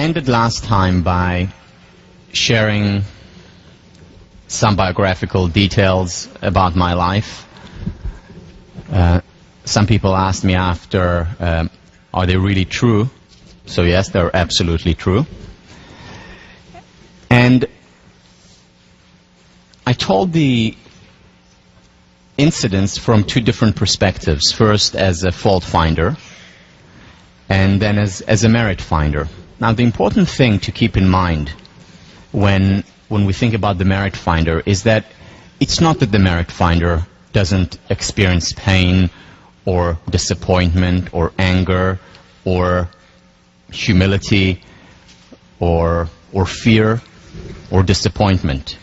I ended last time by sharing some biographical details about my life. Some people asked me after, are they really true? So yes, they're absolutely true. And I told the incidents from two different perspectives. First as a fault finder, and then as a merit finder. Now, the important thing to keep in mind when we think about the merit finder is that it's not that the merit finder doesn't experience pain or disappointment or anger or humility or fear or disappointment.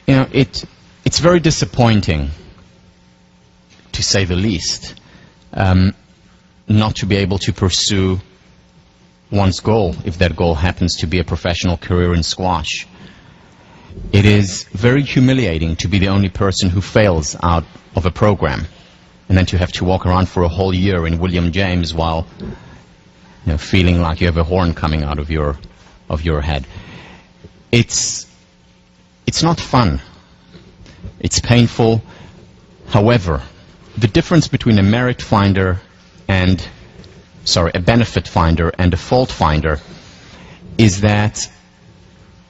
You know, it's very disappointing, to say the least, not to be able to pursue one's goal, if that goal happens to be a professional career in squash. It is very humiliating to be the only person who fails out of a program, and then to have to walk around for a whole year in William James while, you know, feeling like you have a horn coming out of your head. It's not fun. It's painful. However, the difference between a merit finder and a benefit finder and a fault finder is that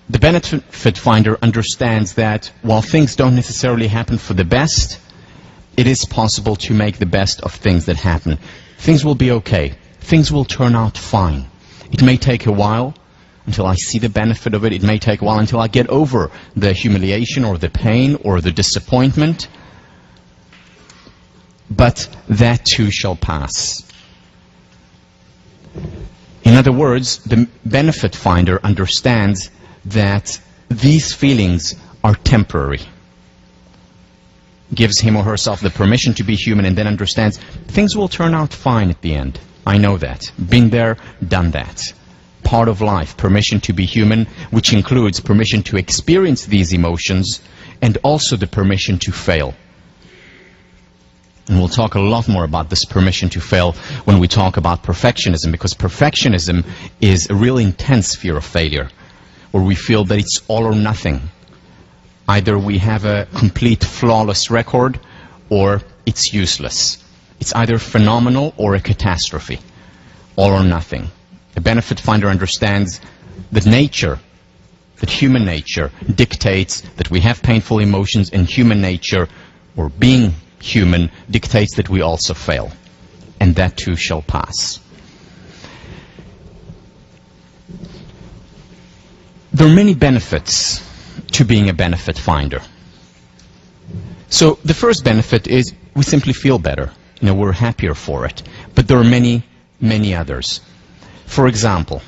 the benefit finder understands that while things don't necessarily happen for the best, it is possible to make the best of things that happen. Things will be okay. Things will turn out fine. It may take a while until I see the benefit of it. It may take a while until I get over the humiliation or the pain or the disappointment. But that too shall pass. In other words, the benefit finder understands that these feelings are temporary. Gives him or herself the permission to be human, and then understands things will turn out fine at the end. I know that. Been there, done that. Part of life, permission to be human, which includes permission to experience these emotions and also the permission to fail. And we'll talk a lot more about this permission to fail when we talk about perfectionism, because perfectionism is a real intense fear of failure, where we feel that it's all or nothing. Either we have a complete flawless record, or it's useless. It's either phenomenal or a catastrophe. All or nothing. A benefit finder understands that nature, that human nature, dictates that we have painful emotions, and human nature, or being human, dictates that we also fail, and that too shall pass. There are many benefits to being a benefit finder. So the first benefit is we simply feel better. You know, we're happier for it. But there are many, many others. For example,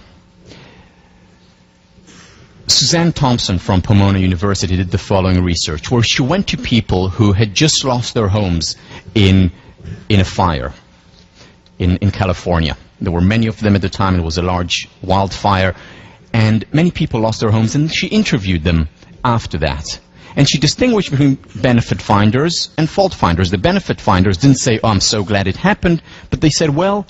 Suzanne Thompson from Pomona University did the following research, where she went to people who had just lost their homes in a fire in California. There were many of them at the time. It was a large wildfire, and many people lost their homes, and she interviewed them after that. And she distinguished between benefit finders and fault finders. The benefit finders didn't say, oh, I'm so glad it happened, but they said, well,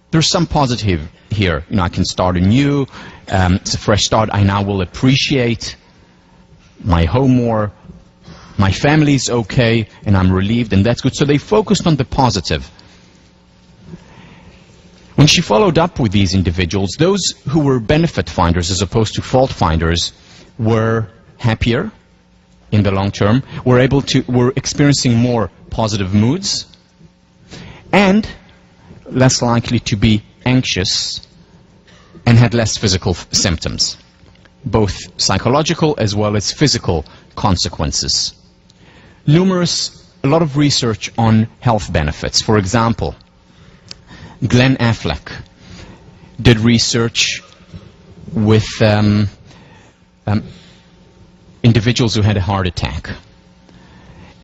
there's some positive here. You know, I can start anew. It's a fresh start. I now will appreciate my home more. My family's okay, and I'm relieved, and that's good. So they focused on the positive. When she followed up with these individuals, those who were benefit finders as opposed to fault finders were happier in the long term, were experiencing more positive moods, and less likely to be anxious, and had less physical symptoms, both psychological as well as physical consequences. A lot of research on health benefits. For example, Glenn Affleck did research with individuals who had a heart attack.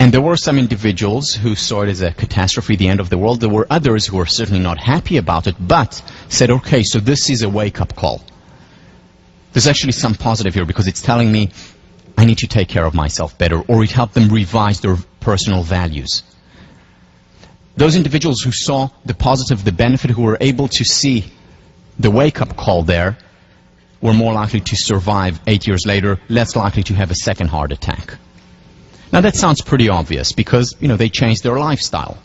And there were some individuals who saw it as a catastrophe, the end of the world. There were others who were certainly not happy about it, but said, okay, so this is a wake-up call. There's actually some positive here, because it's telling me I need to take care of myself better, or it helped them revise their personal values. Those individuals who saw the positive, the benefit, who were able to see the wake-up call there, were more likely to survive 8 years later, less likely to have a second heart attack. Now that sounds pretty obvious because, they changed their lifestyle.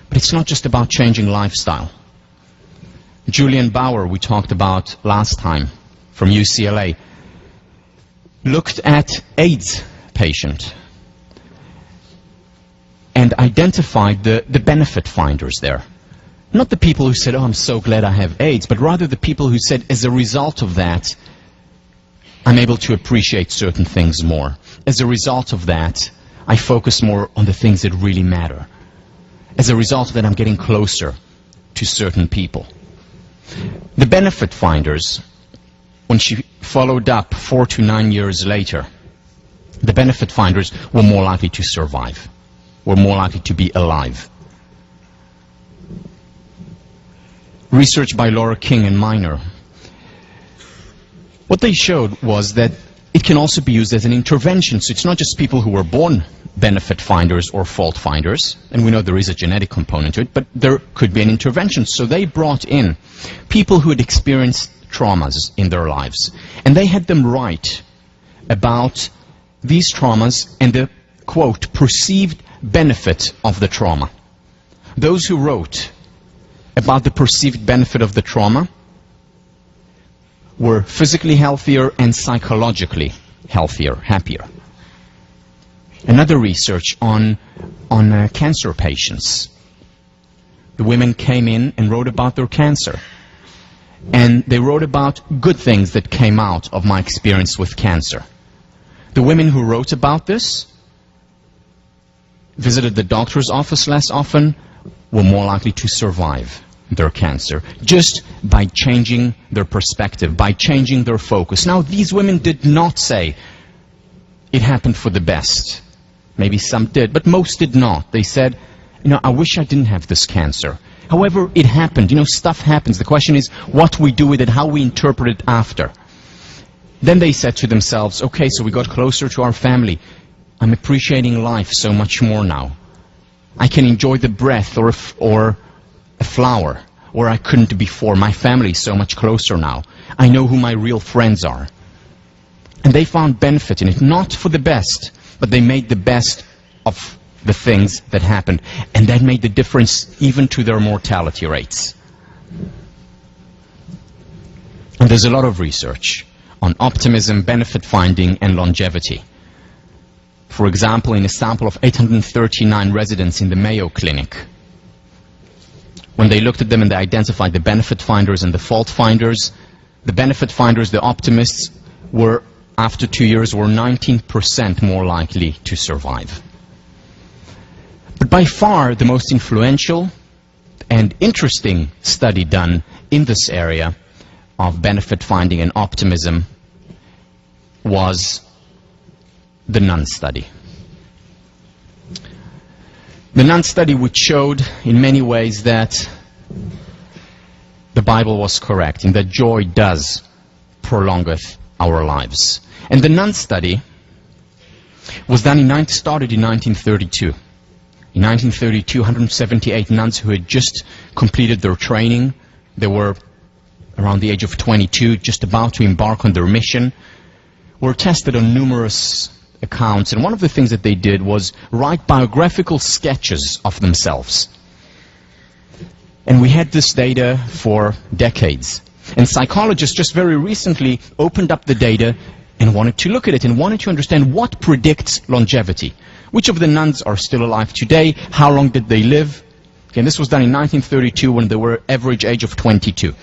But it's not just about changing lifestyle. Julian Bauer, we talked about last time, from UCLA, looked at AIDS patient and identified the benefit finders there. Not the people who said, oh, I'm so glad I have AIDS, but rather the people who said, as a result of that, I'm able to appreciate certain things more. As a result of that, I focus more on the things that really matter. As a result of that, I'm getting closer to certain people. The benefit finders, when she followed up 4 to 9 years later, the benefit finders were more likely to survive, were more likely to be alive. Research by Laura King and Miner. What they showed was that it can also be used as an intervention. So it's not just people who were born benefit finders or fault finders, and we know there is a genetic component to it, but there could be an intervention. So they brought in people who had experienced traumas in their lives, and they had them write about these traumas and the, quote, perceived benefit of the trauma. Those who wrote about the perceived benefit of the trauma were physically healthier and psychologically healthier, happier. Another research on cancer patients. The women came in and wrote about their cancer. And they wrote about good things that came out of my experience with cancer. The women who wrote about this visited the doctor's office less often, were more likely to survive their cancer, just by changing their perspective, by changing their focus. Now, these women did not say it happened for the best. Maybe some did, but most did not. They said, I wish I didn't have this cancer. However, it happened. Stuff happens. The question is what we do with it, how we interpret it after. Then they said to themselves, okay, so we got closer to our family. I'm appreciating life so much more now. I can enjoy the breath or a flower, or I couldn't before. My family is so much closer now. I know who my real friends are. And they found benefit in it, not for the best, but they made the best of the things that happened. And that made the difference even to their mortality rates. And there's a lot of research on optimism, benefit finding, and longevity. For example, in a sample of 839 residents in the Mayo Clinic, when they looked at them and they identified the benefit finders and the fault finders, the benefit finders, the optimists, were, after 2 years, were 19% more likely to survive. But by far the most influential and interesting study done in this area of benefit finding and optimism was the Nun study. The Nun study, which showed in many ways that the Bible was correct, and that joy does prolongeth our lives. And the Nun study was done started in 1932. In 1932, 178 nuns who had just completed their training, they were around the age of 22, just about to embark on their mission, were tested on numerous accounts, and one of the things that they did was write biographical sketches of themselves. And we had this data for decades. And psychologists just very recently opened up the data and wanted to look at it and wanted to understand what predicts longevity. Which of the nuns are still alive today? How long did they live? Okay, and this was done in 1932 when they were average age of 22.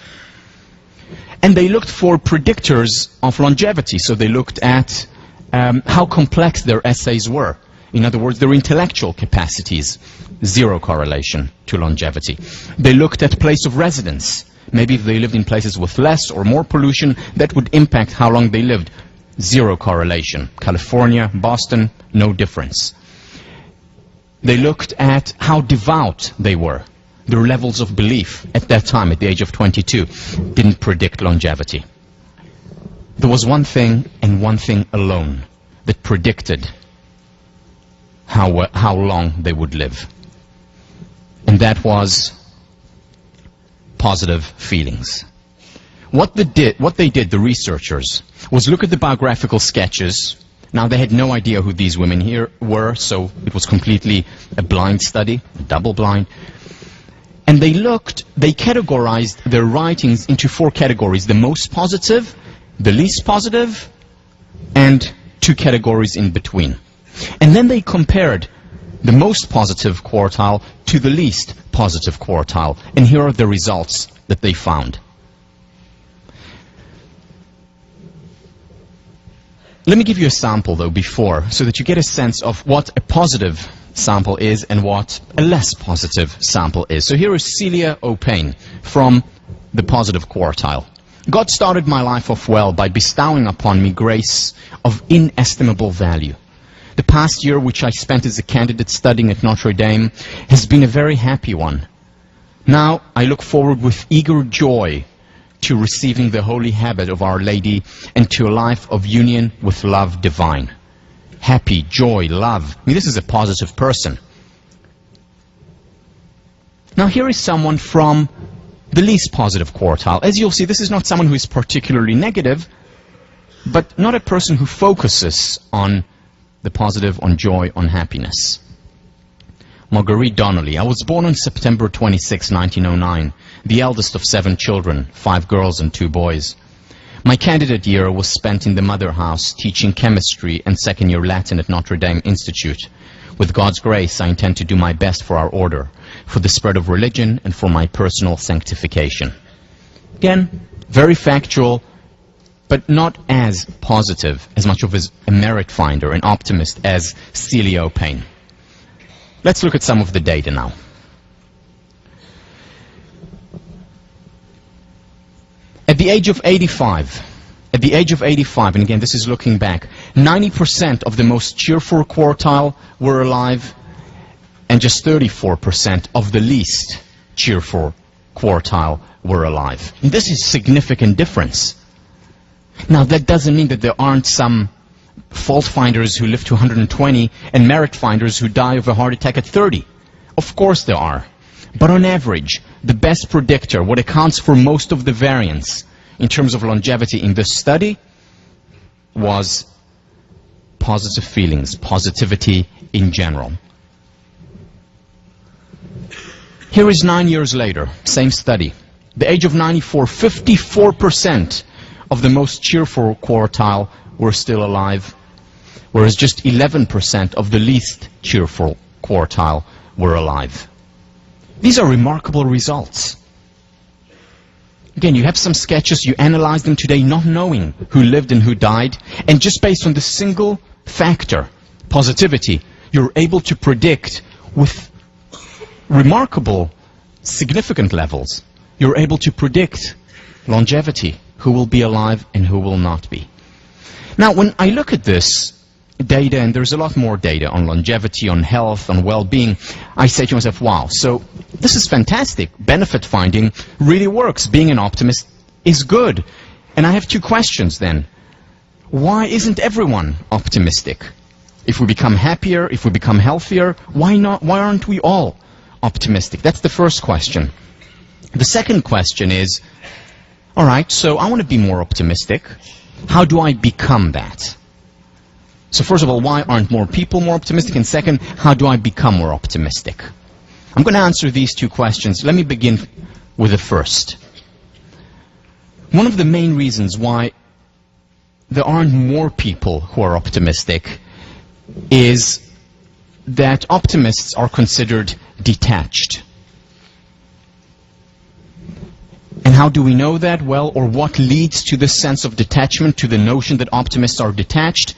And they looked for predictors of longevity. So they looked at how complex their essays were. In other words, their intellectual capacities. Zero correlation to longevity. They looked at place of residence. Maybe if they lived in places with less or more pollution, that would impact how long they lived. Zero correlation. California, Boston, no difference. They looked at how devout they were. Their levels of belief at that time, at the age of 22, didn't predict longevity. There was one thing, and one thing alone, that predicted how long they would live. And that was positive feelings. What they did, the researchers, was look at the biographical sketches. Now, they had no idea who these women here were, so it was completely a blind study, double blind. And they categorized their writings into 4 categories: the most positive, the least positive, and 2 categories in between. And then they compared the most positive quartile to the least positive quartile. And here are the results that they found. Let me give you a sample, though, before, so that you get a sense of what a positive sample is and what a less positive sample is. So here is Celia O'Payne from the positive quartile. God started my life off well by bestowing upon me grace of inestimable value. The past year, which I spent as a candidate studying at Notre Dame, has been a very happy one. Now I look forward with eager joy to receiving the holy habit of Our Lady and to a life of union with love divine. Happy, joy, love. I mean, this is a positive person. Now here is someone from the least positive quartile. As you'll see, this is not someone who is particularly negative, but not a person who focuses on the positive, on joy, on happiness. Marguerite Donnelly. I was born on September 26, 1909, the eldest of 7 children, 5 girls and 2 boys. My candidate year was spent in the mother house teaching chemistry and second-year Latin at Notre Dame Institute. With God's grace, I intend to do my best for our order, for the spread of religion, and for my personal sanctification. Again, very factual, but not as positive, as much of a merit finder, an optimist, as Celia O'Payne. Let's look at some of the data now. At the age of 85, and again this is looking back, 90% of the most cheerful quartile were alive, and just 34% of the least cheerful quartile were alive. And this is a significant difference. Now that doesn't mean that there aren't some fault finders who live to 120 and merit finders who die of a heart attack at 30. Of course there are. But on average, the best predictor, what accounts for most of the variance in terms of longevity in this study, was positive feelings, positivity in general. Here is 9 years later, same study. The age of 94, 54% of the most cheerful quartile were still alive, whereas just 11% of the least cheerful quartile were alive. These are remarkable results. Again, you have some sketches, you analyze them today not knowing who lived and who died, and just based on the single factor, positivity, you're able to predict with remarkable, significant levels, you're able to predict longevity, who will be alive and who will not be. Now, when I look at this data, and there's a lot more data on longevity, on health, on well-being, I say to myself, wow, so this is fantastic. Benefit finding really works. Being an optimist is good. And I have 2 questions then. Why isn't everyone optimistic? If we become happier, if we become healthier, why not? Why aren't we all optimistic? That's the first question. The second question is, all right, so I want to be more optimistic. How do I become that? So first of all, why aren't more people more optimistic? And second, how do I become more optimistic? I'm going to answer these 2 questions. Let me begin with the first. One of the main reasons why there aren't more people who are optimistic is that optimists are considered detached. And how do we know that? Well, or what leads to this sense of detachment, to the notion that optimists are detached?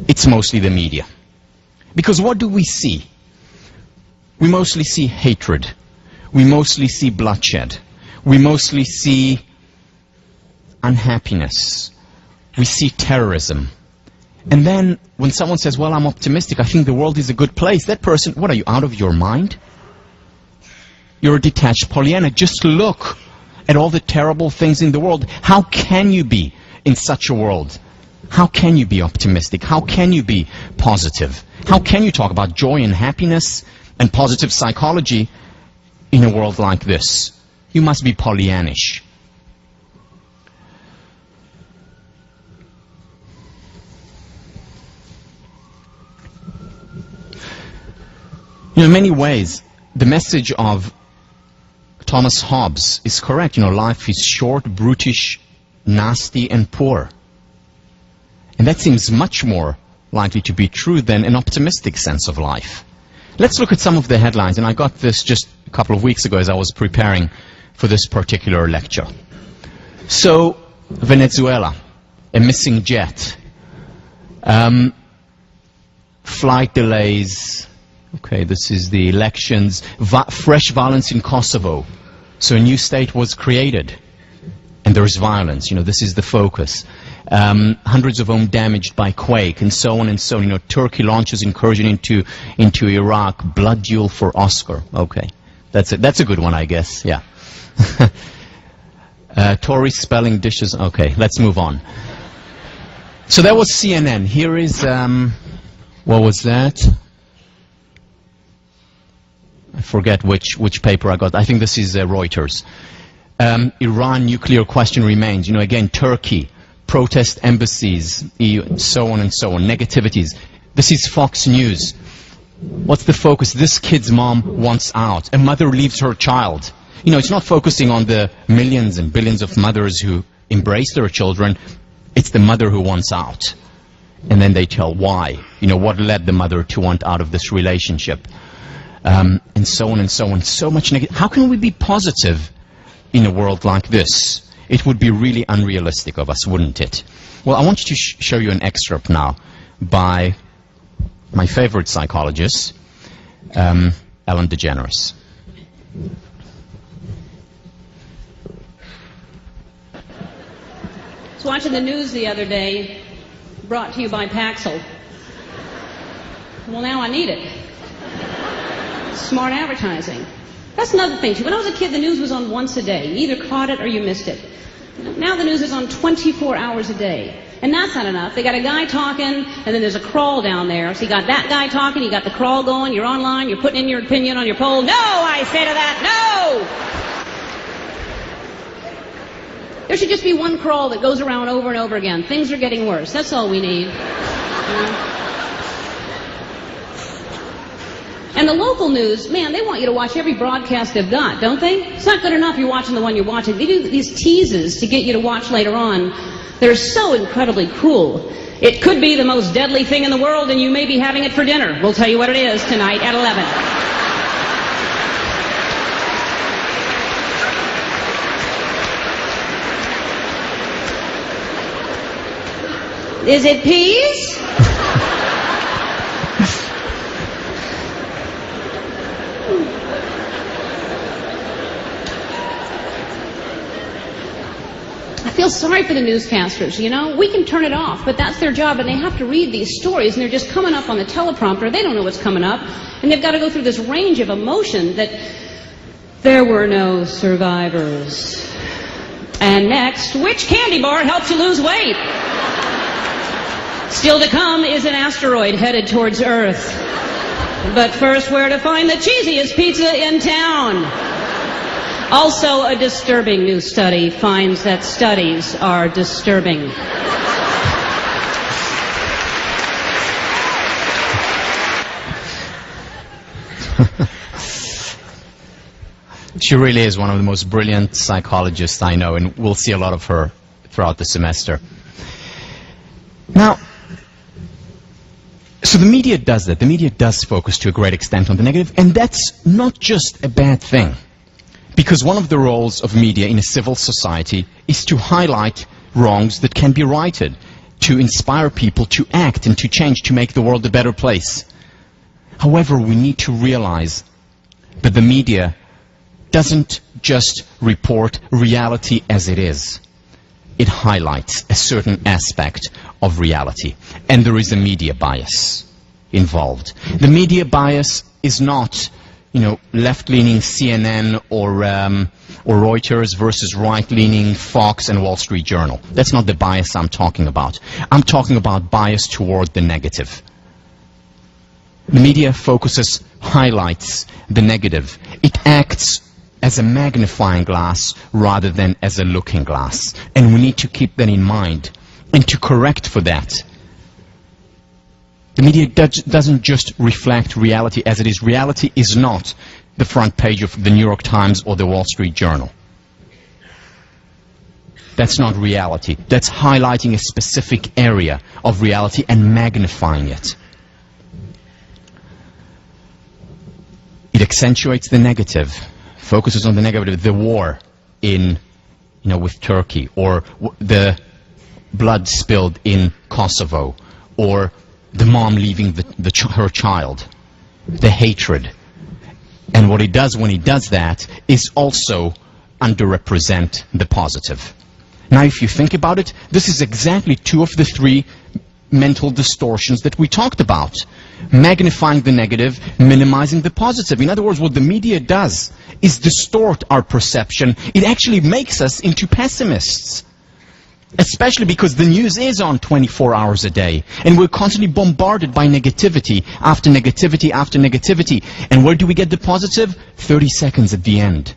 It's mostly the media. Because what do we see? We mostly see hatred. We mostly see bloodshed. We mostly see unhappiness. We see terrorism. And then when someone says, well, I'm optimistic, I think the world is a good place, that person, what are you, out of your mind? You're a detached Pollyanna. Just look at all the terrible things in the world. How can you be in such a world? How can you be optimistic? How can you be positive? How can you talk about joy and happiness and positive psychology in a world like this? You must be Pollyannish. You know, in many ways, the message of Thomas Hobbes is correct. You know, life is short, brutish, nasty, and poor. And that seems much more likely to be true than an optimistic sense of life. Let's look at some of the headlines, and I got this just a couple of weeks ago as I was preparing for this particular lecture. So, Venezuela, a missing jet, flight delays, okay, this is the elections, fresh violence in Kosovo. So a new state was created, and there is violence, you know, this is the focus. Hundreds of homes damaged by quake, and so on and so on. You know, Turkey launches incursion into Iraq, blood duel for Oscar. Okay, that's a good one, I guess, yeah. Tories spelling dishes, okay, let's move on. So that was CNN. Here is, what was that? I forget which paper I got. I think this is Reuters. Iran nuclear question remains. You know, again, Turkey, protest embassies, EU, so on and so on, negativities. This is Fox News. What's the focus? This kid's mom wants out. A mother leaves her child. You know, it's not focusing on the millions and billions of mothers who embrace their children. It's the mother who wants out. And then they tell why. You know, what led the mother to want out of this relationship. And so on and so on. So much negative. How can we be positive in a world like this? It would be really unrealistic of us, wouldn't it? Well, I want to show you an excerpt now by my favorite psychologist, Ellen DeGeneres. I was watching the news the other day, brought to you by Paxil. Well, now I need it. Smart advertising. That's another thing, too. When I was a kid, the news was on once a day. You either caught it or you missed it. Now the news is on 24 hours a day. And that's not enough. They got a guy talking, and then there's a crawl down there. So you got that guy talking, you got the crawl going, you're online, you're putting in your opinion on your poll. No, I say to that, no! There should just be one crawl that goes around over and over again. Things are getting worse. That's all we need. And the local news, man, they want you to watch every broadcast they've got, don't they? It's not good enough you're watching the one you're watching. They do these teases to get you to watch later on. They're so incredibly cruel. It could be the most deadly thing in the world, and you may be having it for dinner. We'll tell you what it is tonight at 11. Is it peas? I feel sorry for the newscasters, you know. We can turn it off, but that's their job, and they have to read these stories, and they're just coming up on the teleprompter. They don't know what's coming up, and they've got to go through this range of emotion that there were no survivors. And next, which candy bar helps you lose weight? Still to come is an asteroid headed towards Earth. But first, where to find the cheesiest pizza in town? Also, a disturbing new study finds that studies are disturbing. She really is one of the most brilliant psychologists I know, and we'll see a lot of her throughout the semester. Now, so the media does that. The media does focus to a great extent on the negative, and that's not just a bad thing. Because one of the roles of media in a civil society is to highlight wrongs that can be righted, to inspire people to act and to change, to make the world a better place. However, we need to realize that the media doesn't just report reality as it is. It highlights a certain aspect of reality. And there is a media bias involved. The media bias is not, you know, left-leaning CNN or Reuters versus right-leaning Fox and Wall Street Journal. That's not the bias I'm talking about. I'm talking about bias toward the negative. The media focuses, highlights the negative. It acts as a magnifying glass rather than as a looking glass. And we need to keep that in mind. And to correct for that, The media doesn't just reflect reality as it is. Reality is not the front page of the New York Times or the Wall Street Journal. That's not reality. That's highlighting a specific area of reality and magnifying it. It accentuates the negative, focuses on the negative, the war with Turkey, or the blood spilled in Kosovo, or the mom leaving her child, the hatred. And what it does when it does that is also underrepresent the positive. Now, if you think about it, this is exactly two of the three mental distortions that we talked about. Magnifying the negative, minimizing the positive. In other words, what the media does is distort our perception. It actually makes us into pessimists. Especially because the news is on 24 hours a day. And we're constantly bombarded by negativity after negativity after negativity. And where do we get the positive? 30 seconds at the end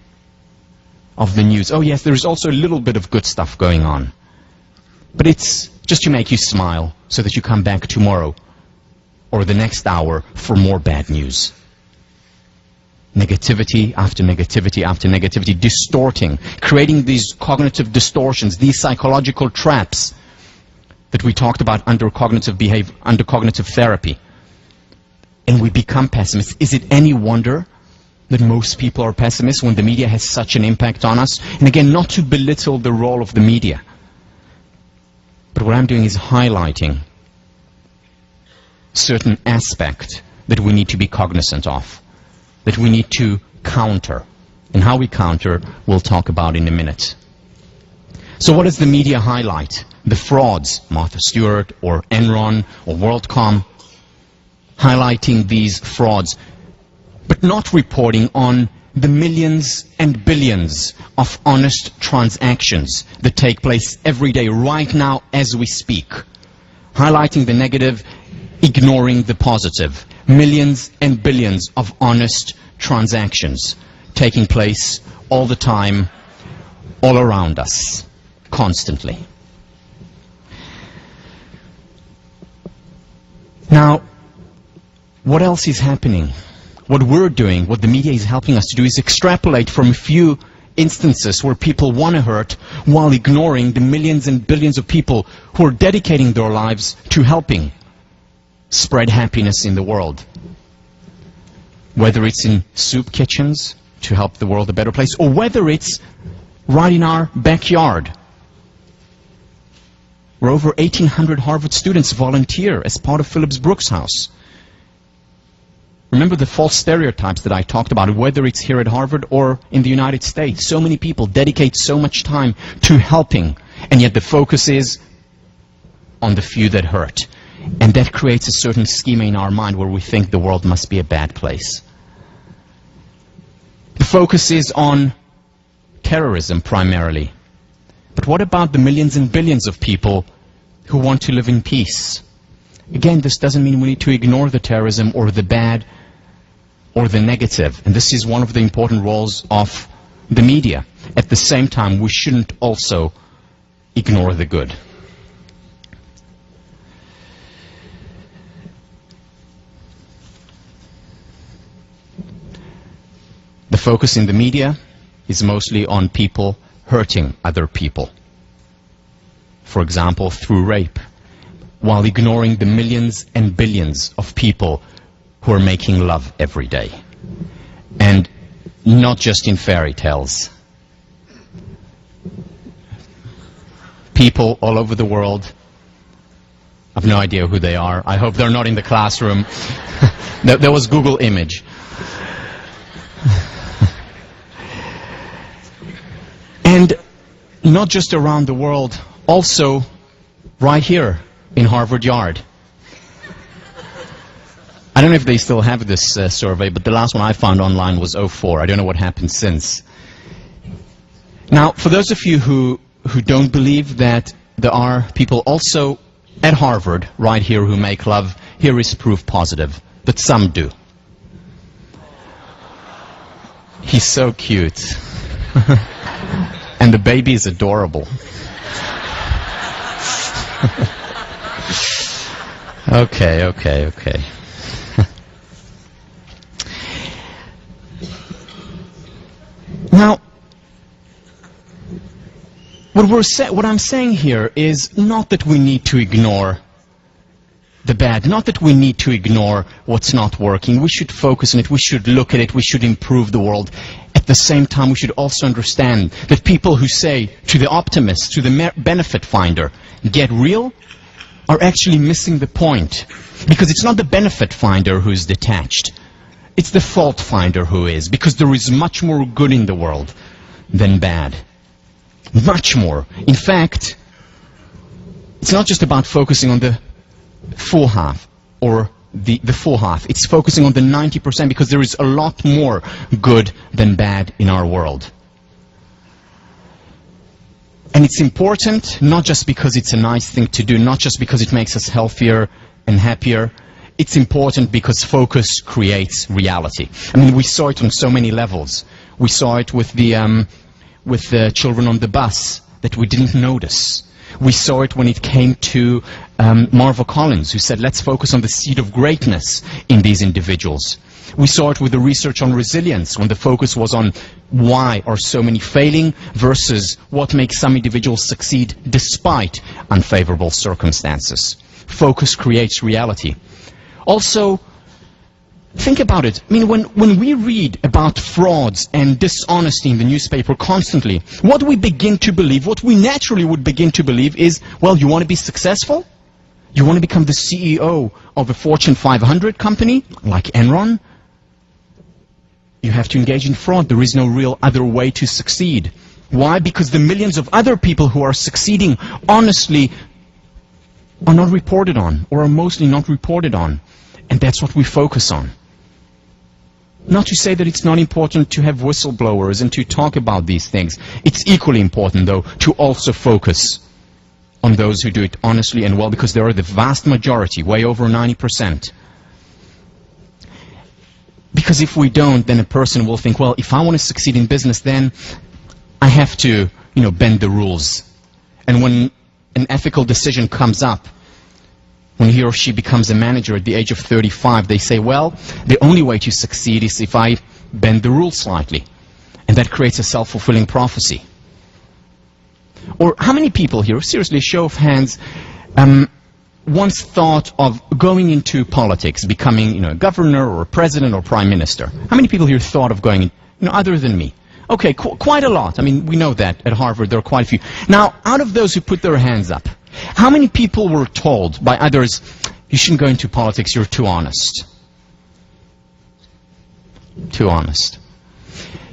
of the news. Oh yes, there is also a little bit of good stuff going on. But it's just to make you smile so that you come back tomorrow or the next hour for more bad news. Negativity after negativity after negativity, distorting, creating these cognitive distortions, these psychological traps that we talked about under cognitive therapy. And we become pessimists. Is it any wonder that most people are pessimists when the media has such an impact on us? And again, not to belittle the role of the media, but what I'm doing is highlighting certain aspect that we need to be cognizant of, that we need to counter. And how we counter, we'll talk about in a minute. So what does the media highlight? The frauds, Martha Stewart or Enron or WorldCom, highlighting these frauds, but not reporting on the millions and billions of honest transactions that take place every day, right now as we speak. Highlighting the negative, ignoring the positive. Millions and billions of honest transactions taking place all the time, all around us, constantly. Now, what else is happening? What we're doing, what the media is helping us to do, is extrapolate from a few instances where people want to hurt while ignoring the millions and billions of people who are dedicating their lives to helping spread happiness in the world. Whether it's in soup kitchens to help the world a better place, or whether it's right in our backyard, where over 1,800 Harvard students volunteer as part of Phillips Brooks House. Remember the false stereotypes that I talked about, whether it's here at Harvard or in the United States. So many people dedicate so much time to helping, and yet the focus is on the few that hurt. And that creates a certain schema in our mind where we think the world must be a bad place. The focus is on terrorism primarily. But what about the millions and billions of people who want to live in peace? Again, this doesn't mean we need to ignore the terrorism or the bad or the negative. And this is one of the important roles of the media. At the same time, we shouldn't also ignore the good. The focus in the media is mostly on people hurting other people. For example, through rape, while ignoring the millions and billions of people who are making love every day. And not just in fairy tales. People all over the world, I've no idea who they are. I hope they're not in the classroom. There was Google image. And not just around the world, also right here in Harvard Yard. I don't know if they still have this survey, but the last one I found online was 2004. I don't know what happened since. Now, for those of you who don't believe that there are people also at Harvard right here who make love, here is proof positive that some do. He's so cute. And the baby is adorable. Okay. Now, what I'm saying here is not that we need to ignore the bad, not that we need to ignore what's not working. We should focus on it, we should look at it, we should improve the world. At the same time, we should also understand that people who say to the optimist, to the benefit finder, get real, are actually missing the point. Because it's not the benefit finder who's detached. It's the fault finder who is. Because there is much more good in the world than bad. Much more. In fact, it's not just about focusing on the full half or the full half. It's focusing on the 90% because there is a lot more good than bad in our world. And it's important not just because it's a nice thing to do, not just because it makes us healthier and happier. It's important because focus creates reality. I mean, we saw it on so many levels. We saw it with the children on the bus that we didn't notice. We saw it when it came to Marva Collins, who said, let's focus on the seed of greatness in these individuals. We saw it with the research on resilience, when the focus was on why are so many failing versus what makes some individuals succeed despite unfavorable circumstances. Focus creates reality. Also, think about it. I mean, when we read about frauds and dishonesty in the newspaper constantly, what we begin to believe, what we naturally would begin to believe is, well, you want to be successful? You want to become the CEO of a Fortune 500 company like Enron? You have to engage in fraud. There is no real other way to succeed. Why? Because the millions of other people who are succeeding honestly are not reported on, or are mostly not reported on. And that's what we focus on. Not to say that it's not important to have whistleblowers and to talk about these things. It's equally important, though, to also focus on those who do it honestly and well, because they are the vast majority, way over 90%. Because if we don't, then a person will think, well, if I want to succeed in business, then I have to, bend the rules. And when an ethical decision comes up, when he or she becomes a manager at the age of 35, they say, well, the only way to succeed is if I bend the rules slightly. And that creates a self-fulfilling prophecy. Or how many people here, seriously, show of hands, once thought of going into politics, becoming, a governor or a president or prime minister? How many people here thought of going, other than me? Okay, quite a lot. I mean, we know that at Harvard there are quite a few. Now, out of those who put their hands up, how many people were told by others, you shouldn't go into politics, you're too honest? Too honest.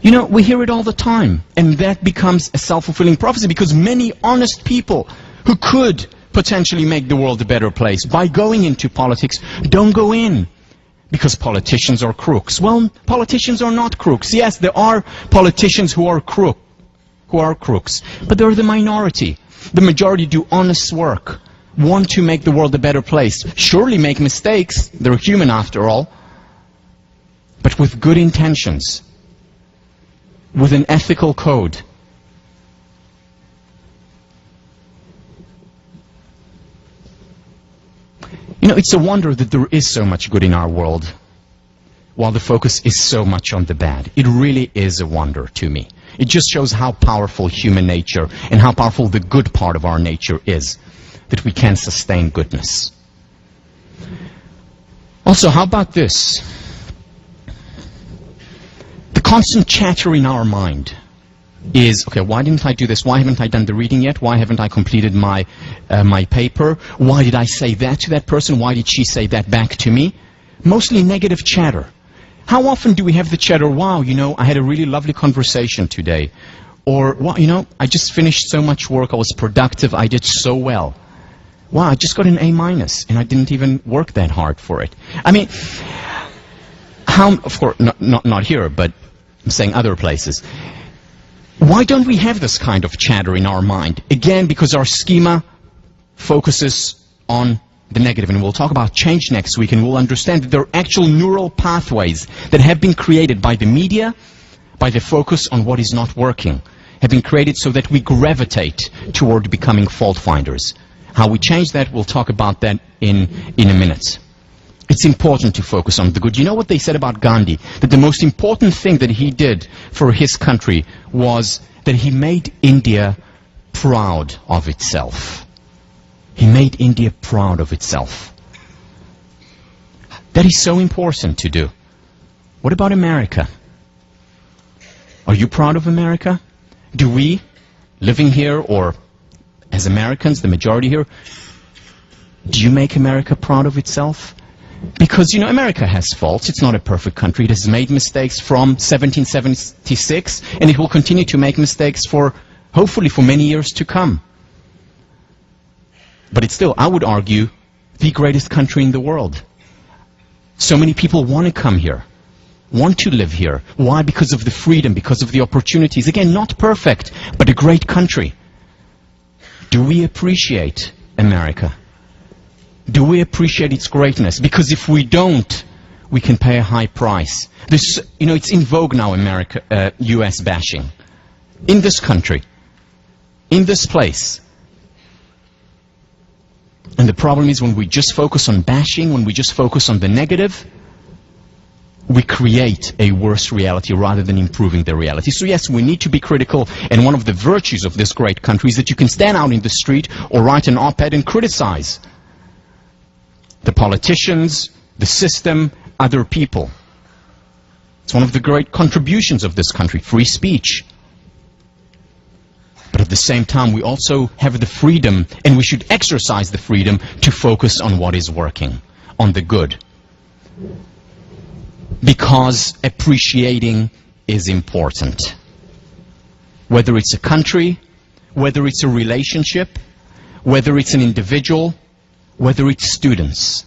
We hear it all the time, and that becomes a self-fulfilling prophecy because many honest people who could potentially make the world a better place by going into politics don't go in because politicians are crooks. Well, politicians are not crooks. Yes, there are politicians who are crooks, but they're the minority. The majority do honest work, want to make the world a better place. Surely make mistakes, they're human after all, but with good intentions, with an ethical code. It's a wonder that there is so much good in our world, while the focus is so much on the bad. It really is a wonder to me. It just shows how powerful human nature and how powerful the good part of our nature is, that we can sustain goodness. Also, how about this? The constant chatter in our mind is, okay, why didn't I do this? Why haven't I done the reading yet? Why haven't I completed my paper? Why did I say that to that person? Why did she say that back to me? Mostly negative chatter. How often do we have the chatter, wow, I had a really lovely conversation today. Or, wow, I just finished so much work, I was productive, I did so well. Wow, I just got an A-, and I didn't even work that hard for it. I mean, of course, not here, but I'm saying other places. Why don't we have this kind of chatter in our mind? Again, because our schema focuses on the negative, and we'll talk about change next week, and we'll understand that there are actual neural pathways that have been created by the media, by the focus on what is not working, have been created so that we gravitate toward becoming fault finders. How we change that, we'll talk about that in a minute. It's important to focus on the good. You know what they said about Gandhi? That the most important thing that he did for his country was that he made India proud of itself. He made India proud of itself. That is so important to do. What about America? Are you proud of America? Do we, living here or as Americans, the majority here, do you make America proud of itself? Because, you know, America has faults. It's not a perfect country. It has made mistakes from 1776, and it will continue to make mistakes for, hopefully, for many years to come. But it's still, I would argue, the greatest country in the world. So many people want to come here, want to live here. Why? Because of the freedom, because of the opportunities. Again, not perfect, but a great country. Do we appreciate America? Do we appreciate its greatness? Because if we don't, we can pay a high price. This, you know, it's in vogue now, US bashing. In this country. In this place. And the problem is when we just focus on bashing, when we just focus on the negative, we create a worse reality rather than improving the reality. So yes, we need to be critical, and one of the virtues of this great country is that you can stand out in the street or write an op-ed and criticize the politicians, the system, other people. It's one of the great contributions of this country, free speech. But at the same time, we also have the freedom, and we should exercise the freedom to focus on what is working, on the good. Because appreciating is important. Whether it's a country, whether it's a relationship, whether it's an individual, whether it's students,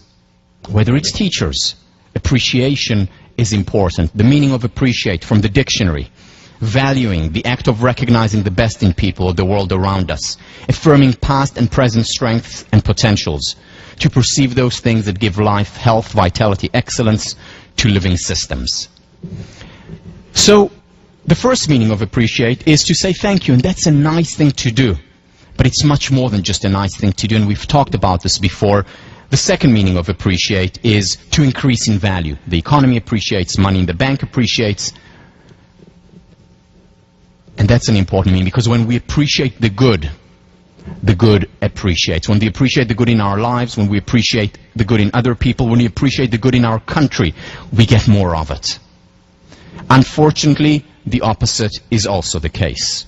whether it's teachers, appreciation is important. The meaning of appreciate from the dictionary: valuing, the act of recognizing the best in people or the world around us, affirming past and present strengths and potentials, to perceive those things that give life, health, vitality, excellence to living systems. So, the first meaning of appreciate is to say thank you, and that's a nice thing to do. But it's much more than just a nice thing to do, and we've talked about this before. The second meaning of appreciate is to increase in value. The economy appreciates, money in the bank appreciates. And that's an important meaning, because when we appreciate the good appreciates. When we appreciate the good in our lives, when we appreciate the good in other people, when we appreciate the good in our country, we get more of it. Unfortunately, the opposite is also the case.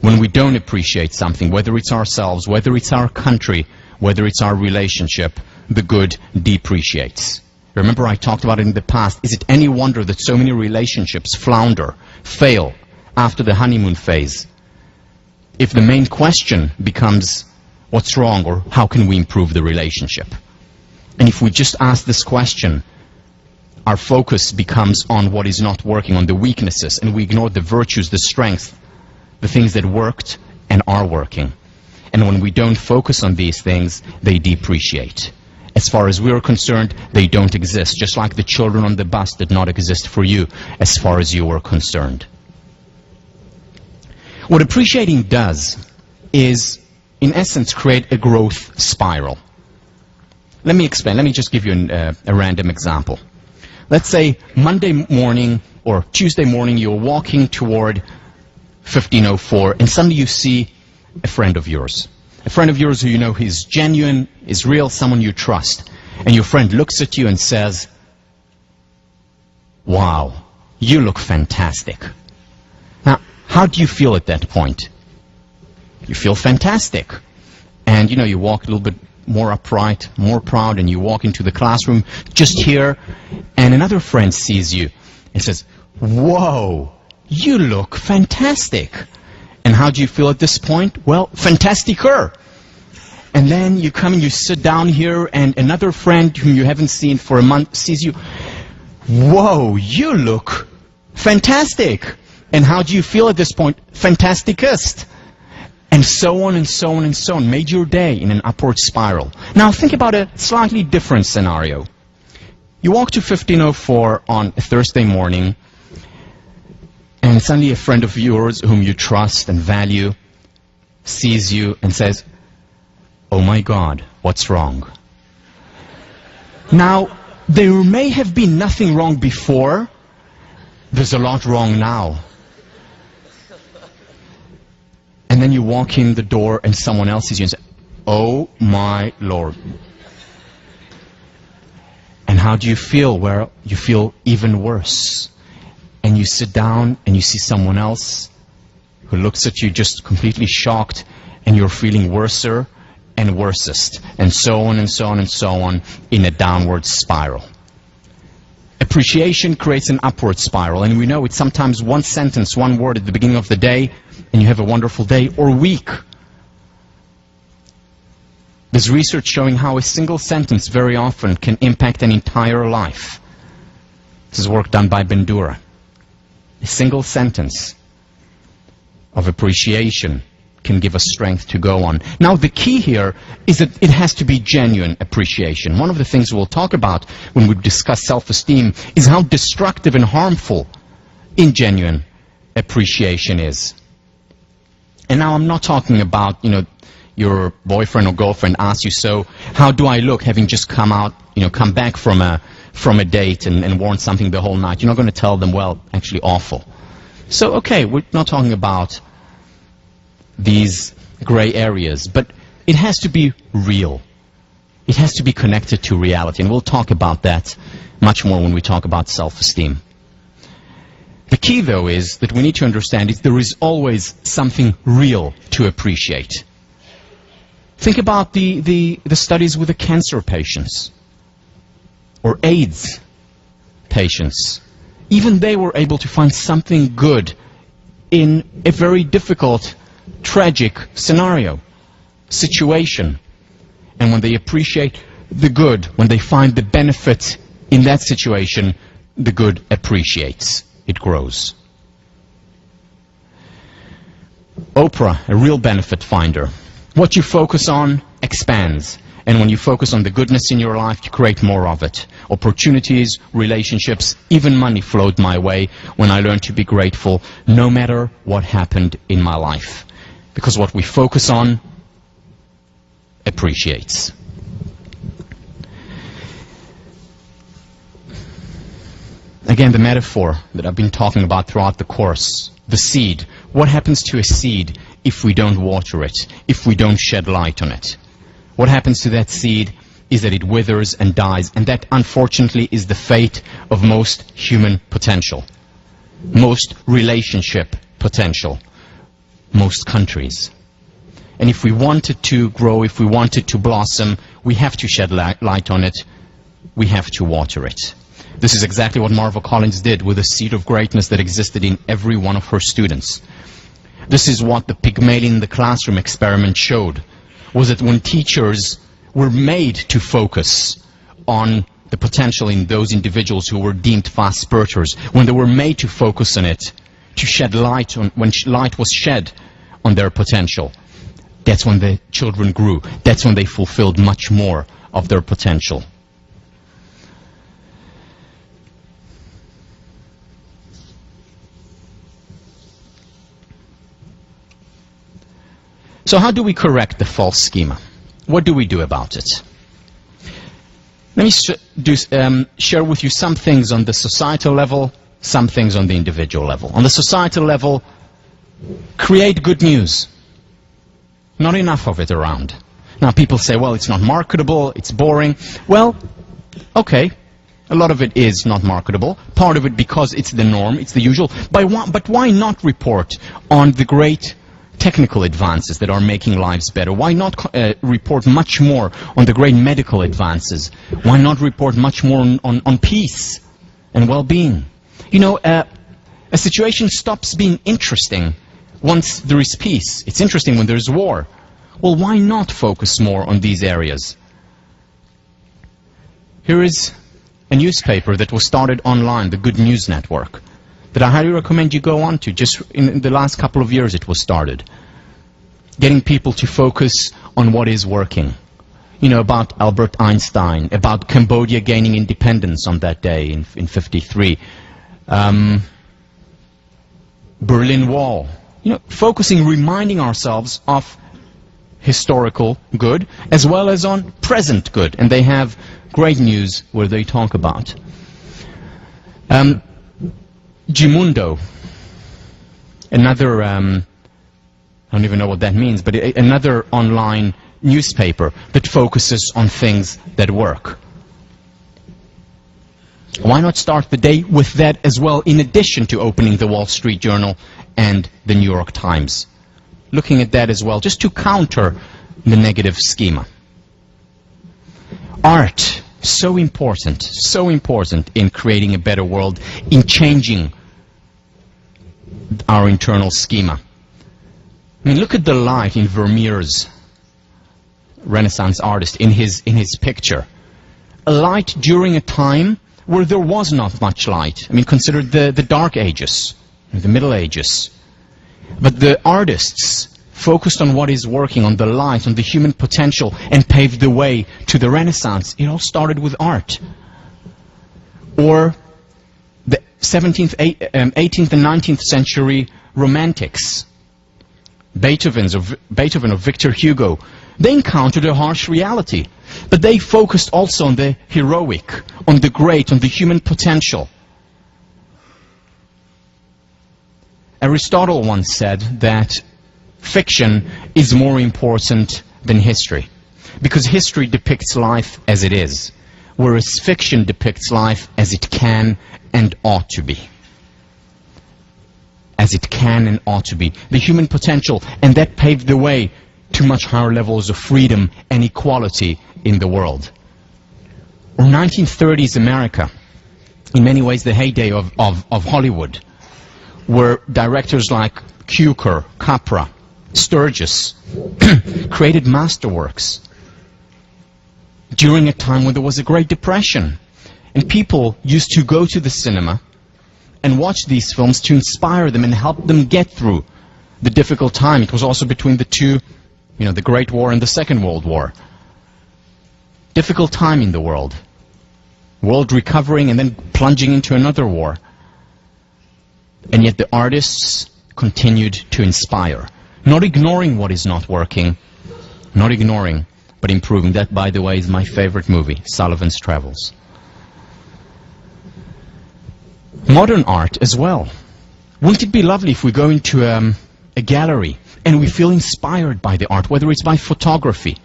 When we don't appreciate something, whether it's ourselves, whether it's our country, whether it's our relationship, the good depreciates. Remember, I talked about it in the past. Is it any wonder that so many relationships flounder, fail after the honeymoon phase? If the main question becomes, what's wrong, or how can we improve the relationship? And if we just ask this question, our focus becomes on what is not working, on the weaknesses, and we ignore the virtues, the strengths, the things that worked and are working. And when we don't focus on these things, they depreciate. As far as we're concerned, they don't exist, just like the children on the bus did not exist for you as far as you were concerned. What appreciating does is, in essence, create a growth spiral. Let me explain. Let me just give you a random example. Let's say Monday morning or Tuesday morning you're walking toward 1504 and suddenly you see a friend of yours. A friend of yours who you know is genuine, is real, someone you trust. And your friend looks at you and says, "Wow, you look fantastic." Now, how do you feel at that point? You feel fantastic. And you know, you walk a little bit more upright, more proud, and you walk into the classroom just here, and another friend sees you and says, "Whoa, you look fantastic." And how do you feel at this point? Well, fantasticer. And then you come and you sit down here, and another friend whom you haven't seen for a month sees you, "Whoa, you look fantastic." And how do you feel at this point? Fantasticest. And so on and so on and so on. Made your day in an upward spiral. Now think about a slightly different scenario. You walk to 1504 on a Thursday morning, and suddenly a friend of yours whom you trust and value sees you and says, oh my God, what's wrong? Now, there may have been nothing wrong before. There's a lot wrong now. And then you walk in the door and someone else sees you and says, oh my Lord. And how do you feel? Well, you feel even worse. And you sit down and you see someone else who looks at you just completely shocked, and you're feeling worser and worsest, and so on and so on and so on, in a downward spiral. Appreciation creates an upward spiral, and we know it's sometimes one sentence, one word at the beginning of the day, and you have a wonderful day or week. There's research showing how a single sentence very often can impact an entire life. This is work done by Bandura. A single sentence of appreciation can give us strength to go on. Now, the key here is that it has to be genuine appreciation. One of the things we'll talk about when we discuss self-esteem is how destructive and harmful ingenuine appreciation is. And now I'm not talking about, your boyfriend or girlfriend asks you, so how do I look, having just come back from a date and worn something the whole night. You're not going to tell them, well, actually awful. So, okay, we're not talking about these gray areas, but it has to be real. It has to be connected to reality, and we'll talk about that much more when we talk about self-esteem. The key, though, is that we need to understand is there is always something real to appreciate. Think about the studies with the cancer patients or AIDS patients. Even they were able to find something good in a very difficult, tragic situation. And when they appreciate the good, when they find the benefit in that situation, the good appreciates. It grows. Oprah, a real benefit finder. What you focus on expands. And when you focus on the goodness in your life, you create more of it. Opportunities, relationships, even money flowed my way when I learned to be grateful no matter what happened in my life. Because what we focus on appreciates. Again, the metaphor that I've been talking about throughout the course, the seed. What happens to a seed if we don't water it, if we don't shed light on it? What happens to that seed is that it withers and dies, and that, unfortunately, is the fate of most human potential, most relationship potential, most countries. And if we want it to grow, if we want it to blossom, we have to shed light on it, we have to water it. This is exactly what Marva Collins did with the seed of greatness that existed in every one of her students. This is what the Pygmalion in the classroom experiment showed, was that when teachers were made to focus on the potential in those individuals who were deemed fast spurters, when they were made to focus on it, to shed light on, when light was shed on their potential, that's when the children grew. That's when they fulfilled much more of their potential. So how do we correct the false schema? What do we do about it? Let me share with you some things on the societal level, some things on the individual level. On the societal level, create good news. Not enough of it around. Now people say, well, it's not marketable, it's boring. Well, okay, a lot of it is not marketable. Part of it because it's the norm, it's the usual. But why not report on the great technical advances that are making lives better? Why not report much more on the great medical advances? Why not report much more on peace and well-being? You know, a situation stops being interesting once there is peace. It's interesting when there's war. Well, why not focus more on these areas? Here is a newspaper that was started online, the Good News Network, that I highly recommend you go on to. Just in the last couple of years it was started. Getting people to focus on what is working. You know, about Albert Einstein, about Cambodia gaining independence on that day in 53. Berlin Wall. You know, focusing, reminding ourselves of historical good as well as on present good. And they have great news where they talk about. Gimundo, another, I don't even know what that means, but another online newspaper that focuses on things that work. Why not start the day with that as well, in addition to opening the Wall Street Journal and the New York Times? Looking at that as well, just to counter the negative schema. Art, so important in creating a better world, in changing our internal schema. I mean, look at the light in Vermeer's Renaissance artist, in his picture. A light during a time where there was not much light. I mean, consider the Dark Ages, the Middle Ages. But the artists focused on what is working, on the light, on the human potential, and paved the way to the Renaissance. It all started with art. Or the 17th, 18th and 19th century romantics. Beethoven or Victor Hugo. They encountered a harsh reality, but they focused also on the heroic, on the great, on the human potential. Aristotle once said that fiction is more important than history, because history depicts life as it is, whereas fiction depicts life as it can and ought to be. As it can and ought to be. The human potential, and that paved the way to much higher levels of freedom and equality in the world. Or 1930s America, in many ways the heyday of Hollywood, where directors like Cukor, Capra, Sturgis created masterworks during a time when there was a Great Depression, and people used to go to the cinema and watch these films to inspire them and help them get through the difficult time. It was also between the two, the Great War and the Second World War. Difficult time in the world. World recovering and then plunging into another war. And yet the artists continued to inspire. Not ignoring what is not working. Not ignoring, but improving. That, by the way, is my favorite movie, Sullivan's Travels. Modern art as well. Wouldn't it be lovely if we go into a gallery and we feel inspired by the art, whether it's by photography,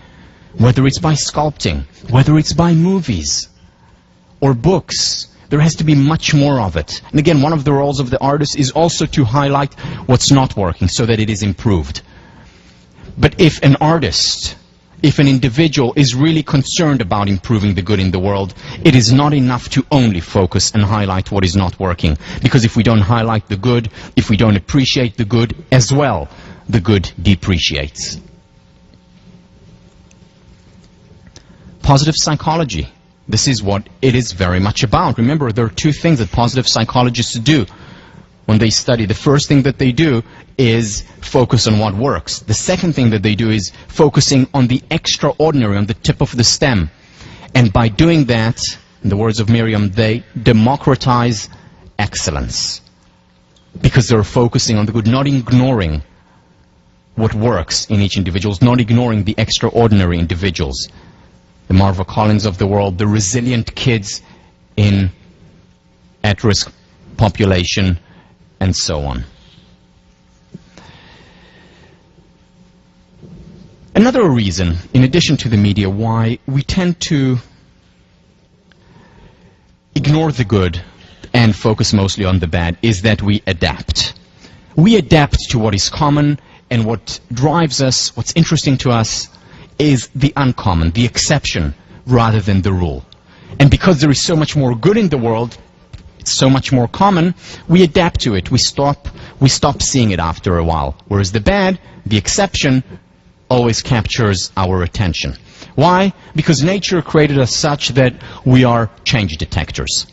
whether it's by sculpting, whether it's by movies or books? There has to be much more of it. And again, one of the roles of the artist is also to highlight what's not working so that it is improved. But if an artist, if an individual is really concerned about improving the good in the world, it is not enough to only focus and highlight what is not working. Because if we don't highlight the good, if we don't appreciate the good as well, the good depreciates. Positive psychology. This is what it is very much about. Remember, there are two things that positive psychologists do when they study. The first thing that they do is focus on what works. The second thing that they do is focusing on the extraordinary, on the tip of the stem. And by doing that, in the words of Miriam, they democratize excellence. Because they're focusing on the good, not ignoring what works in each individual, not ignoring the extraordinary individuals. The Marva Collins of the world, the resilient kids in at-risk population, and so on. Another reason, in addition to the media, why we tend to ignore the good and focus mostly on the bad is that we adapt. We adapt to what is common, and what drives us, what's interesting to us, is the uncommon, the exception, rather than the rule. And because there is so much more good in the world, it's so much more common, we adapt to it. We stop seeing it after a while. Whereas the bad, the exception, always captures our attention. Why? Because nature created us such that we are change detectors.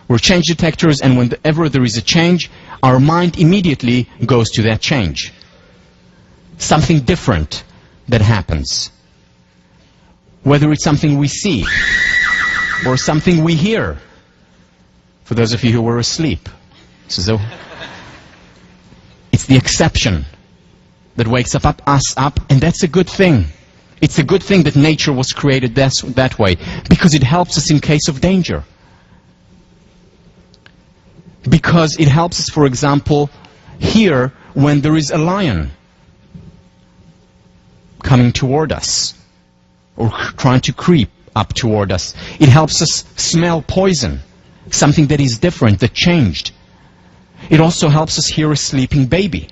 We're change detectors, and whenever there is a change, our mind immediately goes to that change. Something different that happens. Whether it's something we see or something we hear. For those of you who were asleep, it's the exception that wakes us up, and that's a good thing. It's a good thing that nature was created that way, because it helps us in case of danger. Because it helps us, for example, here when there is a lion coming toward us, or trying to creep up toward us. It helps us smell poison, something that is different, that changed. It also helps us hear a sleeping baby.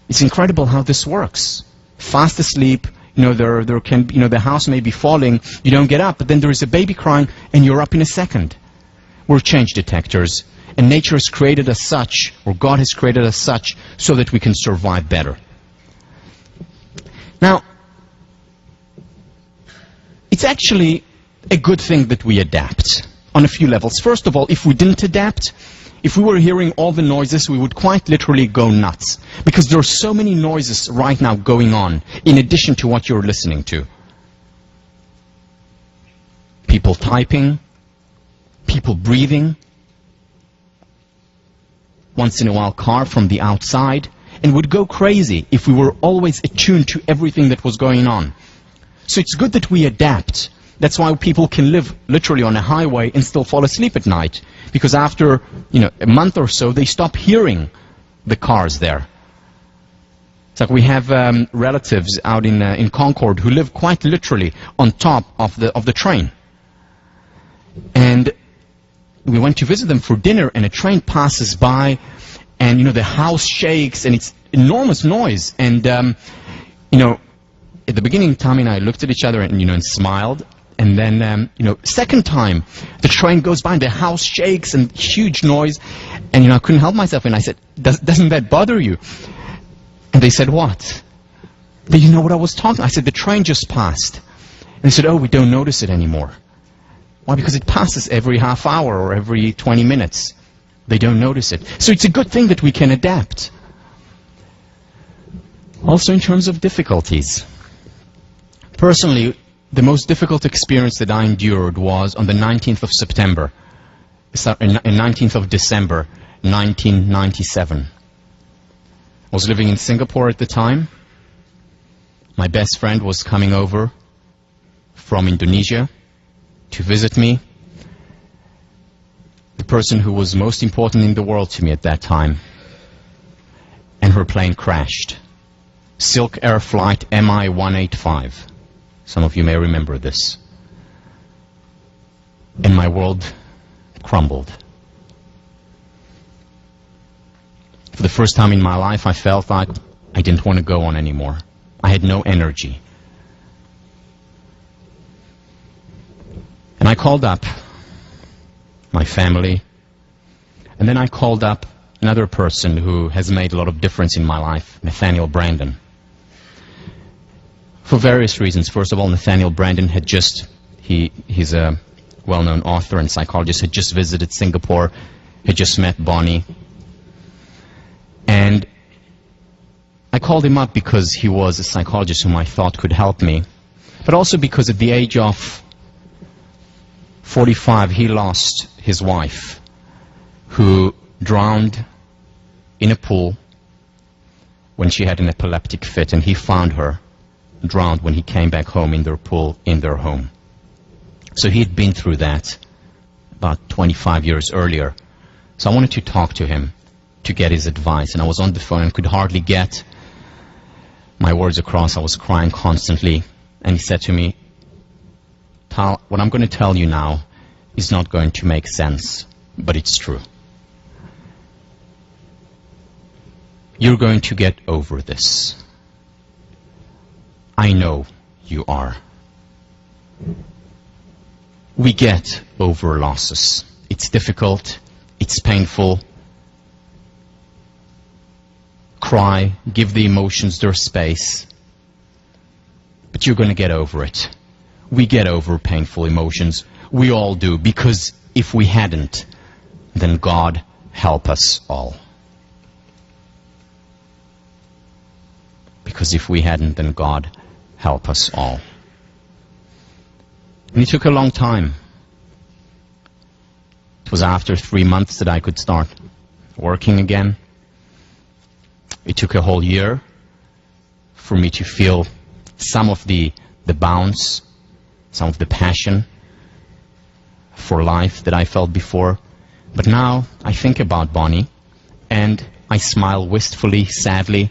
It's incredible how this works. Fast asleep, there can be, the house may be falling, you don't get up, but then there is a baby crying, and you're up in a second. We're change detectors, and nature has created us such, or God has created us such, so that we can survive better. Now, it's actually a good thing that we adapt on a few levels. First of all, if we didn't adapt, if we were hearing all the noises, we would quite literally go nuts. Because there are so many noises right now going on, in addition to what you're listening to. People typing, people breathing, once in a while car from the outside, and would go crazy if we were always attuned to everything that was going on. So it's good that we adapt. That's why people can live literally on a highway and still fall asleep at night. Because after, a month or so, they stop hearing the cars there. It's like we have relatives out in Concord who live quite literally on top of the train. And we went to visit them for dinner, and a train passes by, and the house shakes, and it's enormous noise. And at the beginning, Tommy and I looked at each other and smiled. And then, second time, the train goes by and the house shakes and huge noise. And, I couldn't help myself. And I said, doesn't that bother you? And they said, what? They didn't know what I was talking. I said, the train just passed. And they said, oh, we don't notice it anymore. Why? Because it passes every half hour or every 20 minutes. They don't notice it. So it's a good thing that we can adapt. Also in terms of difficulties. Personally, the most difficult experience that I endured was on the 19th of September, 19th of December, 1997. I was living in Singapore at the time. My best friend was coming over from Indonesia to visit me. The person who was most important in the world to me at that time. And her plane crashed. Silk Air Flight MI-185. Some of you may remember this. And my world crumbled. For the first time in my life, I felt like I didn't want to go on anymore. I had no energy. And I called up my family, and then I called up another person who has made a lot of difference in my life, Nathaniel Brandon. For various reasons. First of all, Nathaniel Brandon had he's a well-known author and psychologist, had just visited Singapore, had just met Bonnie. And I called him up because he was a psychologist whom I thought could help me, but also because at the age of 45, he lost his wife, who drowned in a pool when she had an epileptic fit, and he found her drowned when he came back home in their pool in their home. So he had been through that about 25 years earlier. So I wanted to talk to him to get his advice, and I was on the phone and could hardly get my words across. I was crying constantly, and he said to me, Tal, what I'm going to tell you now is not going to make sense, but it's true. You're going to get over this. I know you are. We get over losses. It's difficult. It's painful. Cry. Give the emotions their space. But you're going to get over it. We get over painful emotions. We all do. Because if we hadn't, then God help us all. Because if we hadn't, then God help us all. And it took a long time. It was after 3 months that I could start working again. It took a whole year for me to feel some of the bounce, some of the passion for life that I felt before. But now I think about Bonnie, and I smile wistfully, sadly,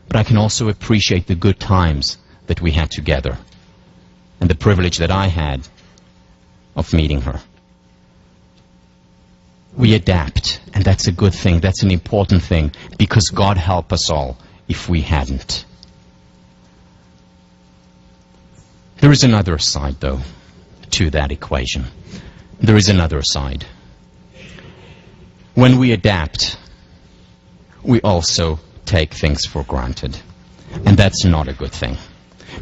but I can also appreciate the good times that we had together and the privilege that I had of meeting her. We adapt, and that's a good thing. That's an important thing, because God help us all if we hadn't. There is another side, though, to that equation. There is another side. When we adapt, we also take things for granted. And that's not a good thing.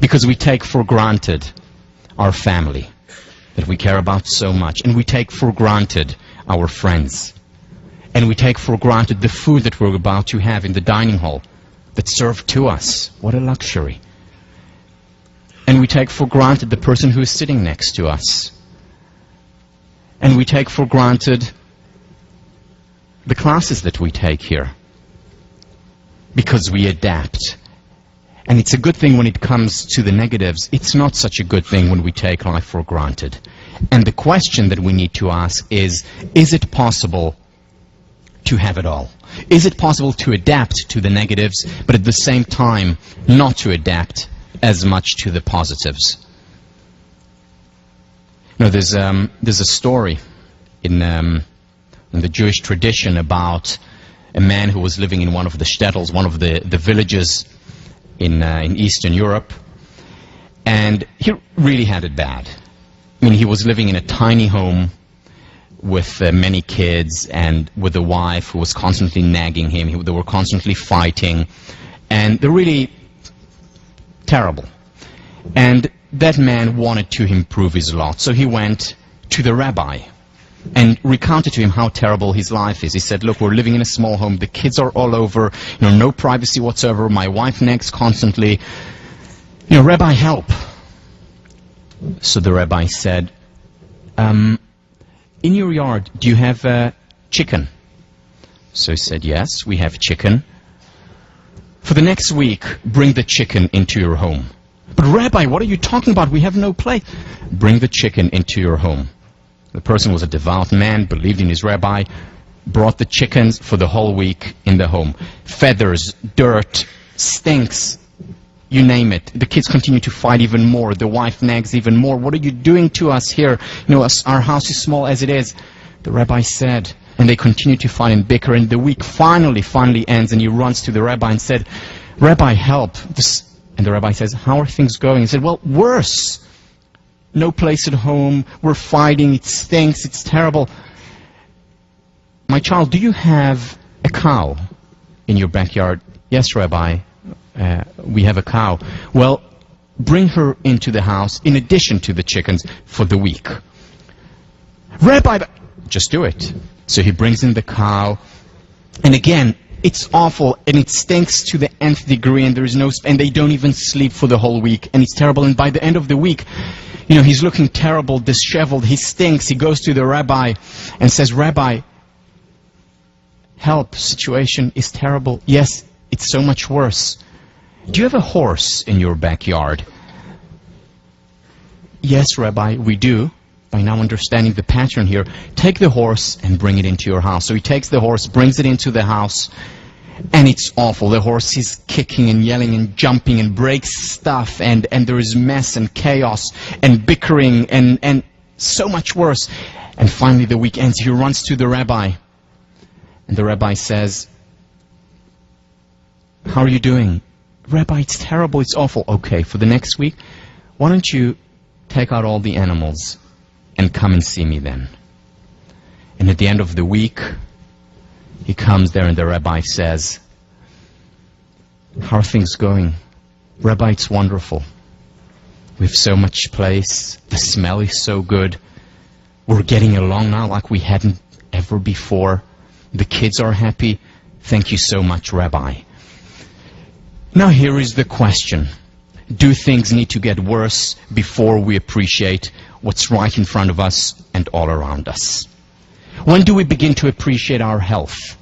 Because we take for granted our family that we care about so much. And we take for granted our friends. And we take for granted the food that we're about to have in the dining hall that's served to us. What a luxury. And we take for granted the person who is sitting next to us. And we take for granted the classes that we take here. Because we adapt. And it's a good thing when it comes to the negatives. It's not such a good thing when we take life for granted. And the question that we need to ask is it possible to have it all? Is it possible to adapt to the negatives, but at the same time not to adapt as much to the positives? Now, there's a story in the Jewish tradition about a man who was living in one of the shtetls, one of the villages in Eastern Europe, and he really had it bad. I mean, he was living in a tiny home with many kids and with a wife who was constantly nagging him. They were constantly fighting, and they're really terrible. And that man wanted to improve his lot, so he went to the rabbi and recounted to him how terrible his life is. He said, look, we're living in a small home, the kids are all over, no privacy whatsoever, my wife nags constantly. Rabbi, help. So the rabbi said, in your yard, do you have chicken? So he said, yes, we have chicken. For the next week, bring the chicken into your home. But Rabbi, what are you talking about? We have no place. Bring the chicken into your home. The person was a devout man, believed in his rabbi, brought the chickens for the whole week in the home. Feathers, dirt, stinks, you name it. The kids continue to fight even more. The wife nags even more. What are you doing to us here? Our house is small as it is. The rabbi said, and they continue to fight and bicker, and the week finally ends, and he runs to the rabbi and said, Rabbi, help. And the rabbi says, how are things going? He said, well, worse. No place at home, we're fighting, it stinks, it's terrible. My child, do you have a cow in your backyard? Yes, Rabbi, we have a cow. Well, bring her into the house in addition to the chickens for the week. Rabbi, just do it. So he brings in the cow, and again, it's awful, and it stinks to the nth degree, and there is no, and they don't even sleep for the whole week, and it's terrible. And by the end of the week, he's looking terrible, disheveled, he stinks. He goes to the rabbi and says, Rabbi, help, situation is terrible. Yes, it's so much worse. Do you have a horse in your backyard? Yes, Rabbi, we do. By now understanding the pattern here, take the horse and bring it into your house. So he takes the horse, brings it into the house, and it's awful. The horse is kicking and yelling and jumping and breaks stuff, and there is mess and chaos and bickering and so much worse. And finally the week ends. He runs to the rabbi, and the rabbi says, how are you doing? Rabbi, it's terrible, it's awful. Okay, for the next week, why don't you take out all the animals and come and see me then? And at the end of the week, he comes there and the rabbi says, how are things going? Rabbi, it's wonderful. We have so much place. The smell is so good. We're getting along now like we hadn't ever before. The kids are happy. Thank you so much, Rabbi. Now here is the question. Do things need to get worse before we appreciate what's right in front of us and all around us? When do we begin to appreciate our health?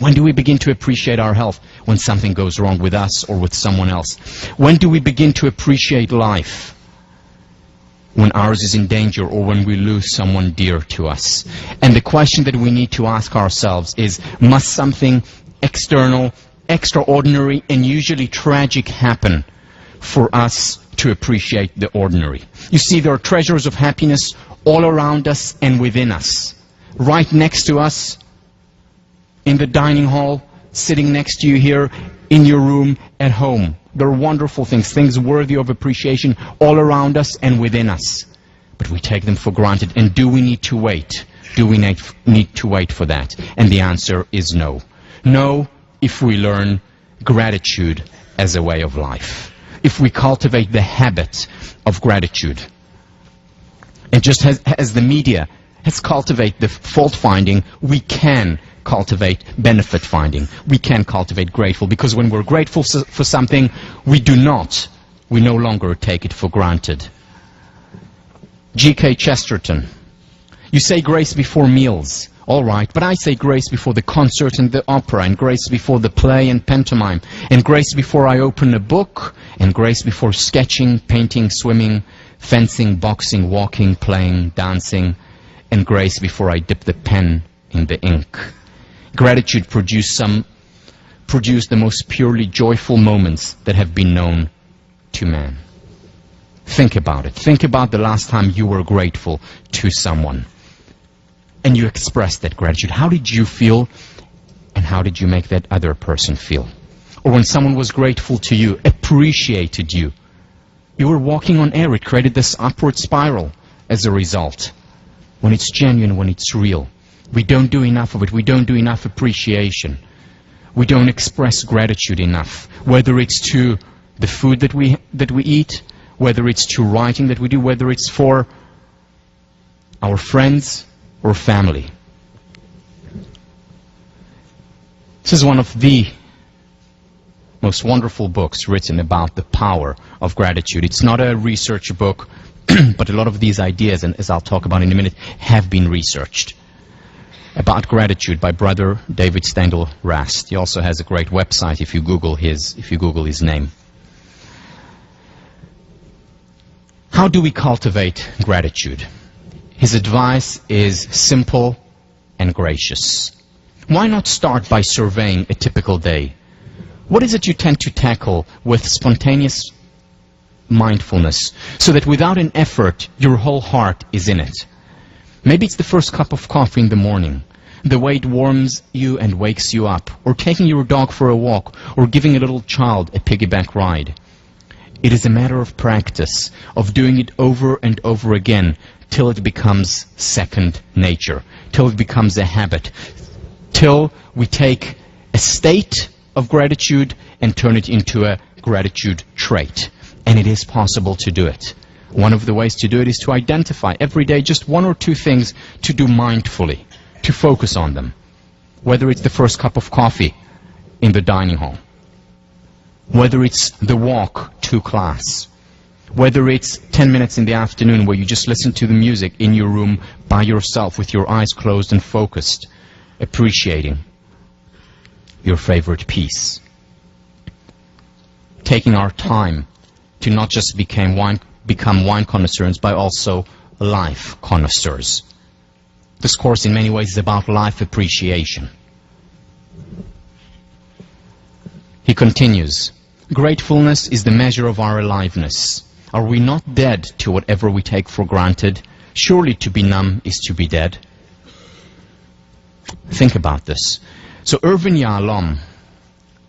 When do we begin to appreciate our health? When something goes wrong with us or with someone else. When do we begin to appreciate life? When ours is in danger or when we lose someone dear to us. And the question that we need to ask ourselves is, must something external, extraordinary, and usually tragic happen for us to appreciate the ordinary? You see, there are treasures of happiness all around us and within us. Right next to us, in the dining hall, sitting next to you here, in your room, at home. There are wonderful things, things worthy of appreciation all around us and within us. But we take them for granted. And do we need to wait? Do we need to wait for that? And the answer is no. No, if we learn gratitude as a way of life. If we cultivate the habit of gratitude. And just as the media has cultivated the fault-finding, we can cultivate benefit-finding. We can cultivate grateful, because when we're grateful for something, we no longer take it for granted. G.K. Chesterton. You say grace before meals. All right, but I say grace before the concert and the opera, and grace before the play and pantomime, and grace before I open a book, and grace before sketching, painting, swimming, fencing, boxing, walking, playing, dancing, and grace before I dip the pen in the ink. Gratitude produced the most purely joyful moments that have been known to man. Think about it. Think about the last time you were grateful to someone. And you expressed that gratitude. How did you feel? And how did you make that other person feel? Or when someone was grateful to you, appreciated you, you were walking on air. It created this upward spiral as a result. When it's genuine, when it's real. We don't do enough of it. We don't do enough appreciation. We don't express gratitude enough. Whether it's to the food that we eat, whether it's to writing that we do, whether it's for our friends or family. This is one of the most wonderful books written about the power of gratitude. It's not a research book, but a lot of these ideas, and as I'll talk about in a minute, have been researched. About Gratitude by Brother David Stendhal Rast. He also has a great website if you Google his name. How do we cultivate gratitude? His advice is simple and gracious. Why not start by surveying a typical day? What is it you tend to tackle with spontaneous mindfulness, so that without an effort, your whole heart is in it? Maybe it's the first cup of coffee in the morning, the way it warms you and wakes you up, or taking your dog for a walk, or giving a little child a piggyback ride. It is a matter of practice, of doing it over and over again, till it becomes second nature, till it becomes a habit, till we take a state of gratitude and turn it into a gratitude trait. And it is possible to do it. One of the ways to do it is to identify every day just one or two things to do mindfully, to focus on them. Whether it's the first cup of coffee in the dining hall, whether it's the walk to class, whether it's 10 minutes in the afternoon where you just listen to the music in your room by yourself with your eyes closed and focused, appreciating your favorite piece. Taking our time to not just become wine connoisseurs, but also life connoisseurs. This course in many ways is about life appreciation. He continues, gratefulness is the measure of our aliveness. Are we not dead to whatever we take for granted? Surely to be numb is to be dead. Think about this. So Irvin Yalom,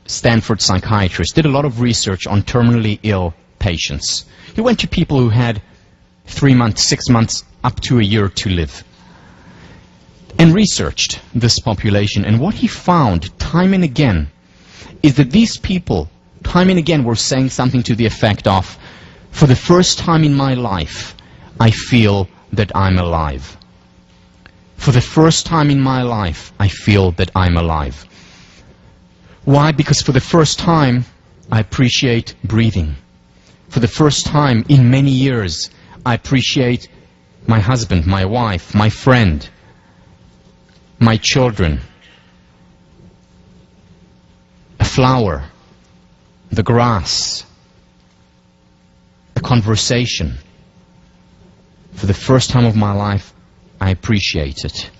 Stanford psychiatrist, did a lot of research on terminally ill patients. He went to people who had 3 months, 6 months, up to a year to live, and researched this population. And what he found time and again is that these people, time and again, were saying something to the effect of, for the first time in my life, I feel that I'm alive. For the first time in my life, I feel that I'm alive. Why? Because for the first time, I appreciate breathing. For the first time in many years, I appreciate my husband, my wife, my friend, my children, flower, the grass, the conversation. For the first time of my life, I appreciate it.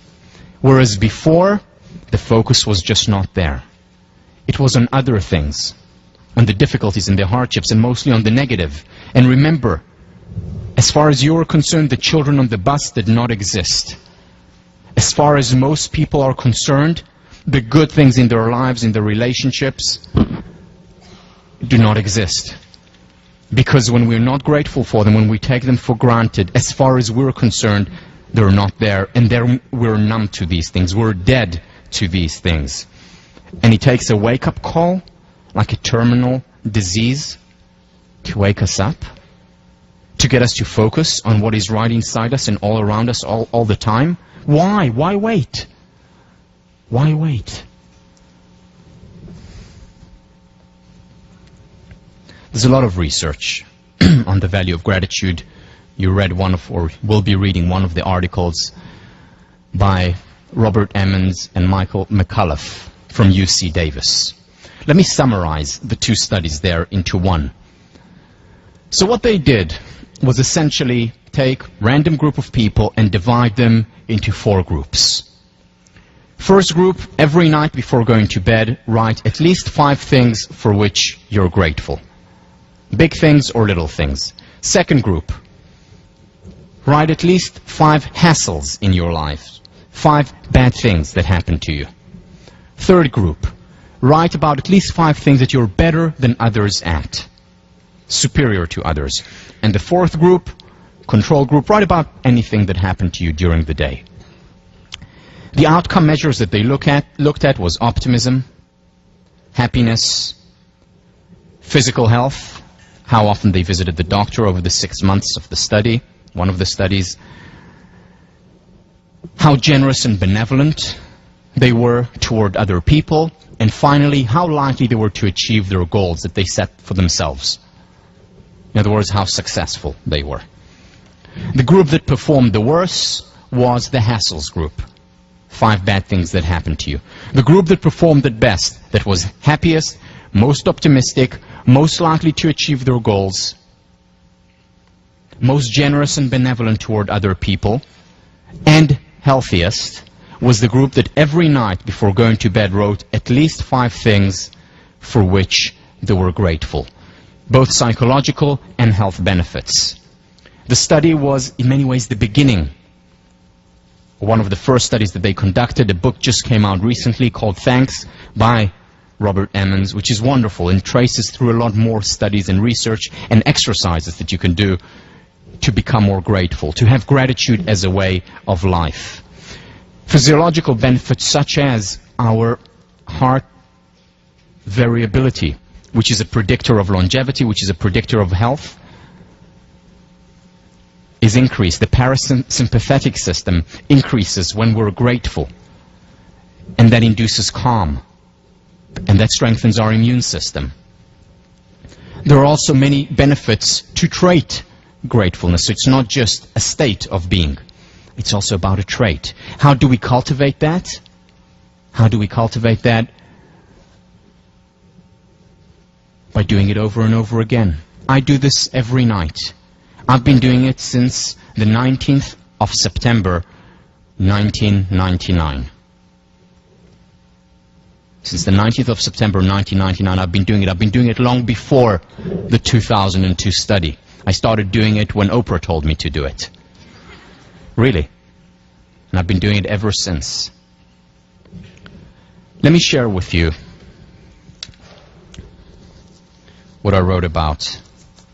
Whereas before, the focus was just not there. It was on other things, on the difficulties and the hardships, and mostly on the negative. And remember, as far as you are concerned, the children on the bus did not exist. As far as most people are concerned, the good things in their lives, in their relationships, do not exist. Because when we're not grateful for them, when we take them for granted, as far as we're concerned, they're not there. And we're numb to these things. We're dead to these things. And it takes a wake-up call, like a terminal disease, to wake us up, to get us to focus on what is right inside us and all around us all the time. Why? Why wait? Why wait? There's a lot of research on the value of gratitude. You read one of, or will be reading one of the articles by Robert Emmons and Michael McCullough from UC Davis. Let me summarize the two studies there into one. So what they did was essentially take a random group of people and divide them into 4 groups. First group, every night before going to bed, write at least 5 things for which you're grateful. Big things or little things. Second group, write at least 5 hassles in your life. 5 bad things that happened to you. Third group, write about at least 5 things that you're better than others at. Superior to others. And the fourth group, control group, write about anything that happened to you during the day. The outcome measures that they looked at was optimism, happiness, physical health, how often they visited the doctor over the 6 months of the study, one of the studies, how generous and benevolent they were toward other people, and finally, how likely they were to achieve their goals that they set for themselves. In other words, how successful they were. The group that performed the worst was the hassles group. 5 bad things that happened to you. The group that performed the best, that was happiest, most optimistic, most likely to achieve their goals, most generous and benevolent toward other people, and healthiest, was the group that every night before going to bed wrote at least 5 things for which they were grateful, both psychological and health benefits. The study was in many ways the beginning, one of the first studies that they conducted. A book just came out recently called Thanks by Robert Emmons, which is wonderful and traces through a lot more studies and research and exercises that you can do to become more grateful, to have gratitude as a way of life. Physiological benefits such as our heart variability, which is a predictor of longevity, which is a predictor of health, is increased. The parasympathetic system increases when we're grateful, and that induces calm, and that strengthens our immune system. There are also many benefits to trait gratefulness. So it's not just a state of being. It's also about a trait. How do we cultivate that? How do we cultivate that? By doing it over and over again. I do this every night. I've been doing it since the 19th of September, 1999. Since the 19th of September, 1999, I've been doing it. I've been doing it long before the 2002 study. I started doing it when Oprah told me to do it. Really. And I've been doing it ever since. Let me share with you what I wrote about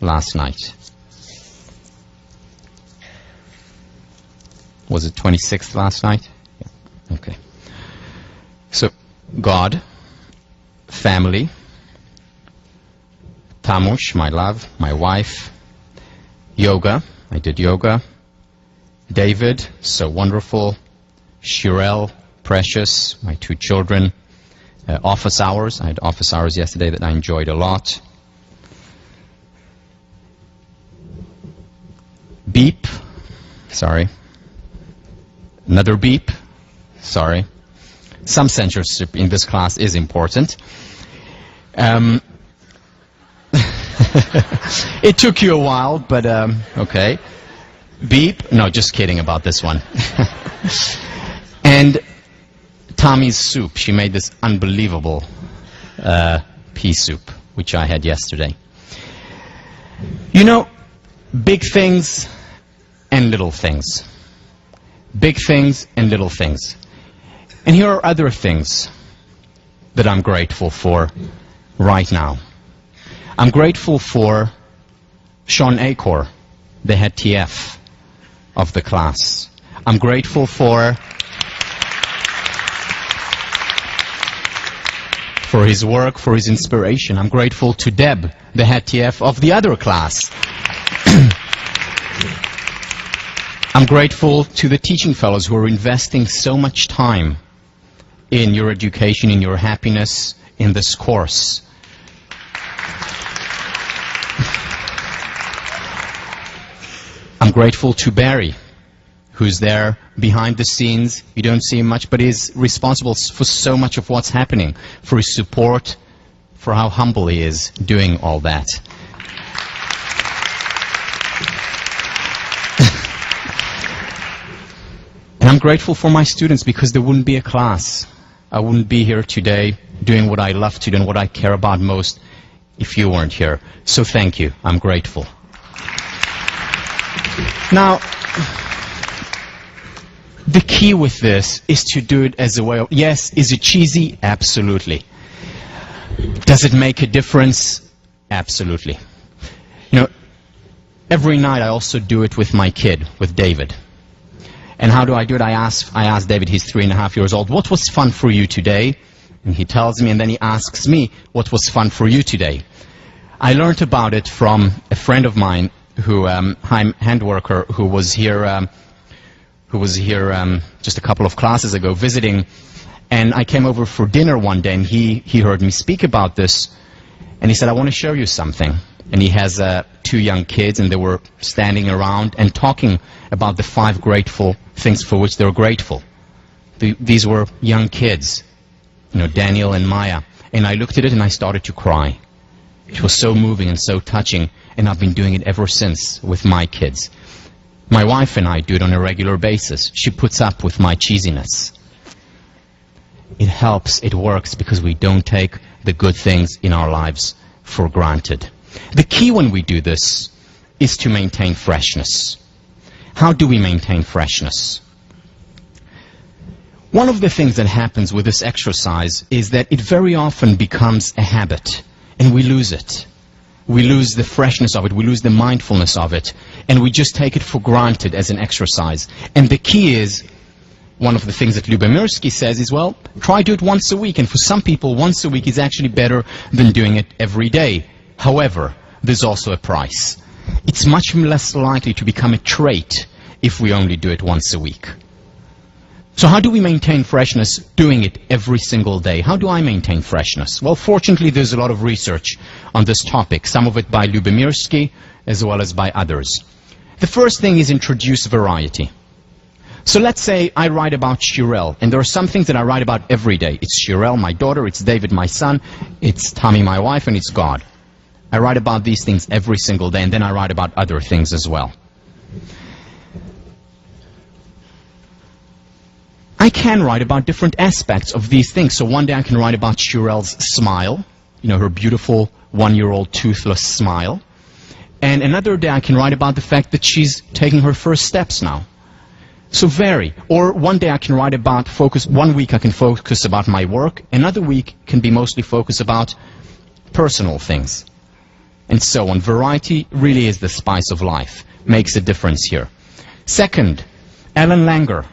last night. Was it 26th last night? Yeah. Okay. So, God, family, Tamush, my love, my wife, yoga, I did yoga, David, so wonderful, Shirel, precious, my 2 children, office hours, I had office hours yesterday that I enjoyed a lot, beep, sorry, another beep, sorry. Some censorship in this class is important. It took you a while, but okay. Beep. No, just kidding about this one. And Tommy's soup. She made this unbelievable pea soup, which I had yesterday. You know, big things and little things. Big things and little things. And here are other things that I'm grateful for right now. I'm grateful for Sean Acor, the head TF of the class. I'm grateful for his work, for his inspiration. I'm grateful to Deb, the head TF of the other class. I'm grateful to the teaching fellows who are investing so much time in your education, in your happiness, in this course. I'm grateful to Barry, who's there behind the scenes. You don't see him much, but he's responsible for so much of what's happening, for his support, for how humble he is doing all that. And I'm grateful for my students, because there wouldn't be a class. I wouldn't be here today doing what I love to do and what I care about most if you weren't here. So thank you. I'm grateful. Now, the key with this is to do it as a way of, yes, is it cheesy? Absolutely. Does it make a difference? Absolutely. You know, every night I also do it with my kid, with David. And how do I do it? I ask David, he's 3.5 years old, what was fun for you today? And he tells me, and then he asks me, what was fun for you today? I learned about it from a friend of mine, who hand worker, who was here just a couple of classes ago visiting, and I came over for dinner one day, and he heard me speak about this, and he said, I want to show you something. And he has 2 young kids, and they were standing around and talking about the 5 grateful things for which they're grateful. These were young kids, you know, Daniel and Maya, and I looked at it and I started to cry. It was so moving and so touching, and I've been doing it ever since with my kids. My wife and I do it on a regular basis. She puts up with my cheesiness. It helps, it works, because we don't take the good things in our lives for granted. The key when we do this is to maintain freshness. How do we maintain freshness? One of the things that happens with this exercise is that it very often becomes a habit, and we lose it. We lose the freshness of it, we lose the mindfulness of it, and we just take it for granted as an exercise. And the key is, one of the things that Lyubomirsky says is, well, try do it once a week, and for some people once a week is actually better than doing it every day. However, there's also a price. It's much less likely to become a trait if we only do it once a week. So how do we maintain freshness doing it every single day? How do I maintain freshness? Well, fortunately, there's a lot of research on this topic, some of it by Lyubomirsky as well as by others. The first thing is introduce variety. So let's say I write about Shirel, and there are some things that I write about every day. It's Shirel, my daughter, it's David, my son, it's Tommy, my wife, and it's God. I write about these things every single day, and then I write about other things as well. I can write about different aspects of these things. So one day I can write about Shirel's smile, you know, her beautiful 1-year-old toothless smile. And another day I can write about the fact that she's taking her first steps now. So vary. Or one day I can write about one week I can focus about my work, another week can be mostly focused about personal things. And so on. Variety really is the spice of life. Makes a difference here. Second, Ellen Langer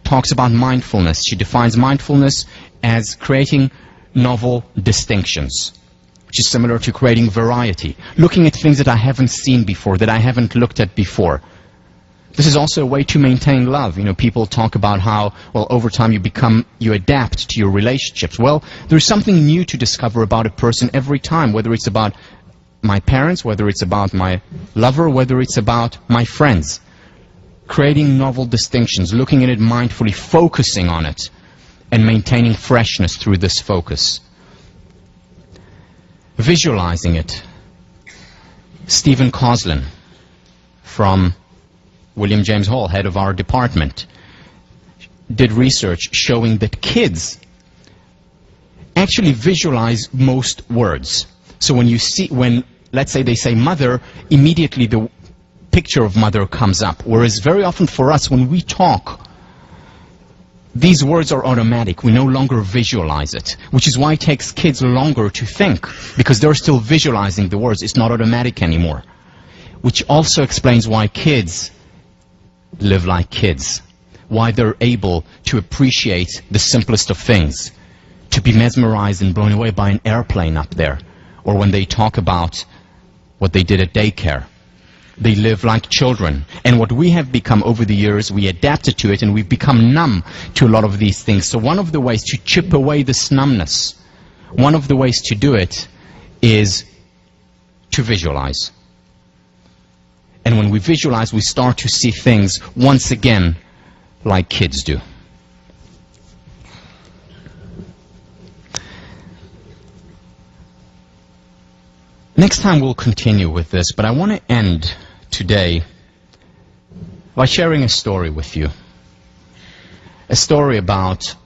talks about mindfulness. She defines mindfulness as creating novel distinctions, which is similar to creating variety. Looking at things that I haven't seen before, that I haven't looked at before. This is also a way to maintain love. You know, people talk about how, well, over time you adapt to your relationships. Well, there's something new to discover about a person every time, whether it's about my parents, whether it's about my lover, whether it's about my friends. Creating novel distinctions, looking at it mindfully, focusing on it, and maintaining freshness through this focus. visualizing it. Stephen Coslin from William James Hall, head of our department, did research showing that kids actually visualize most words. So when let's say they say mother, immediately the picture of mother comes up. Whereas very often for us, when we talk, these words are automatic. We no longer visualize it, which is why it takes kids longer to think, because they're still visualizing the words. It's not automatic anymore. Which also explains why kids live like kids, why they're able to appreciate the simplest of things, to be mesmerized and blown away by an airplane up there, or when they talk about what they did at daycare. They live like children. And what we have become over the years, we adapted to it and we've become numb to a lot of these things. So one of the ways to chip away this numbness, one of the ways to do it is to visualize. And when we visualize, we start to see things once again like kids do. Next time we'll continue with this, but I want to end today by sharing a story with you. A story about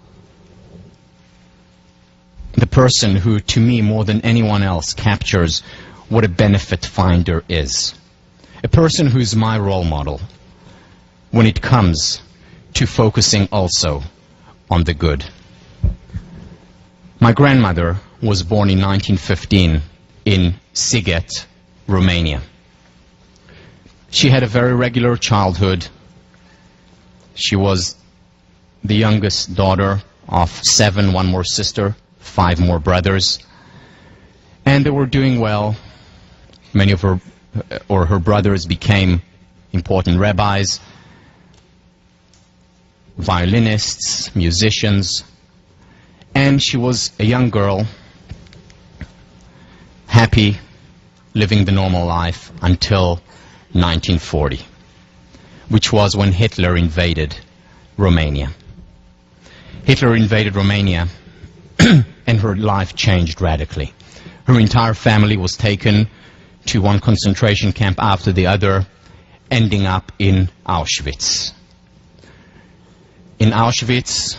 the person who, to me, more than anyone else, captures what a benefit finder is. A person who's my role model when it comes to focusing also on the good. My grandmother was born in 1915 in Sighet, Romania. She had a very regular childhood. She was the youngest daughter of 7, 1 more sister, 5 more brothers. And they were doing well. Many of her brothers became important rabbis, violinists, musicians. And she was a young girl, happy, living the normal life until 1940, which was when Hitler invaded Romania. Hitler invaded Romania and her life changed radically. Her entire family was taken to one concentration camp after the other, ending up in Auschwitz. In Auschwitz,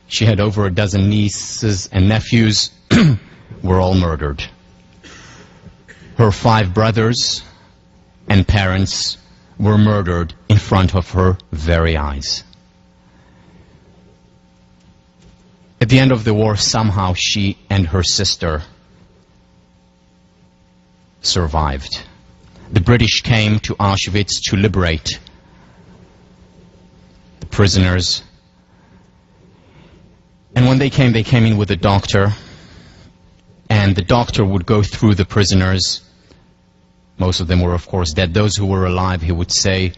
she had over a dozen nieces and nephews were all murdered. Her 5 brothers and parents were murdered in front of her very eyes. At the end of the war, somehow she and her sister survived. The British came to Auschwitz to liberate the prisoners. And when they came in with a doctor. And the doctor would go through the prisoners. Most of them were, of course, dead. Those who were alive, he would say,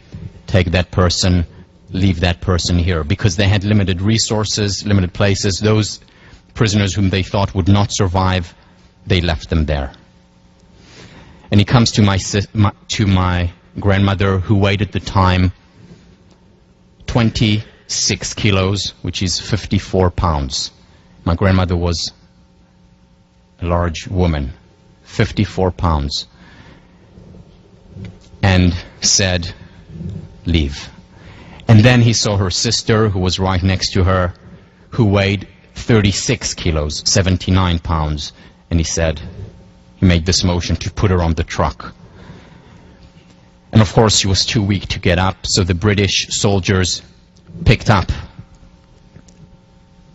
take that person, leave that person here. Because they had limited resources, limited places. Those prisoners whom they thought would not survive, they left them there. And he comes to my grandmother, who weighed at the time 26 kilos, which is 54 pounds. My grandmother was a large woman, 54 pounds, and said, leave. And then he saw her sister, who was right next to her, who weighed 36 kilos, 79 pounds, and he said, he made this motion to put her on the truck. And of course she was too weak to get up, so the British soldiers picked up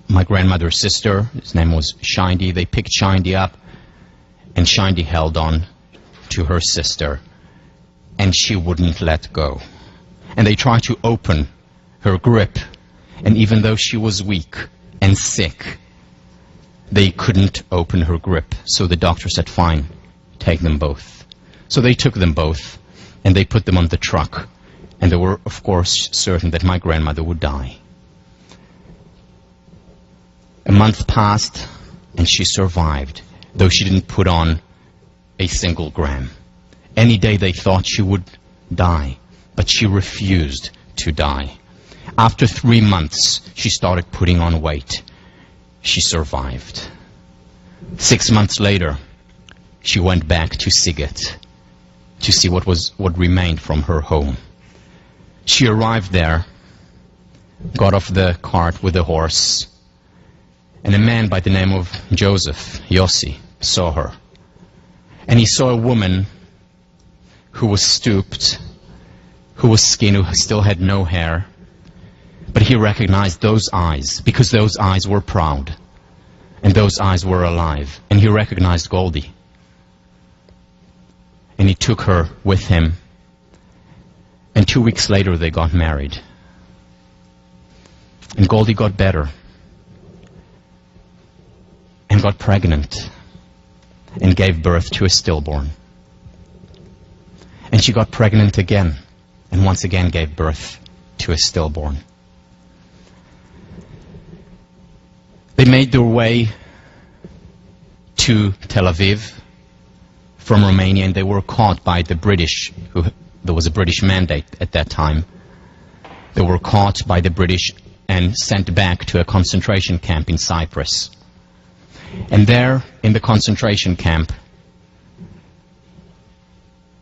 my grandmother's sister. His name was Shindy. They picked Shindy up, and Shindy held on to her sister, and she wouldn't let go. And they tried to open her grip, and even though she was weak and sick, they couldn't open her grip. So the doctor said, fine, take them both. So they took them both, and they put them on the truck, and they were, of course, certain that my grandmother would die. A month passed, and she survived, though she didn't put on a single gram. Any day they thought she would die, but she refused to die. After 3 months, she started putting on weight. She survived. 6 months later, she went back to Siget to see what remained from her home. She arrived there, got off the cart with the horse, and a man by the name of Joseph, Yossi, saw her. And he saw a woman who was stooped, who was skinny, who still had no hair. But he recognized those eyes, because those eyes were proud, and those eyes were alive. And he recognized Goldie. And he took her with him. And 2 weeks later, they got married. And Goldie got better. And got pregnant. And gave birth to a stillborn. And she got pregnant again. And once again gave birth to a stillborn. They made their way to Tel Aviv from Romania, and they were caught by the British. There was a British mandate at that time. They were caught by the British and sent back to a concentration camp in Cyprus. And there, in the concentration camp,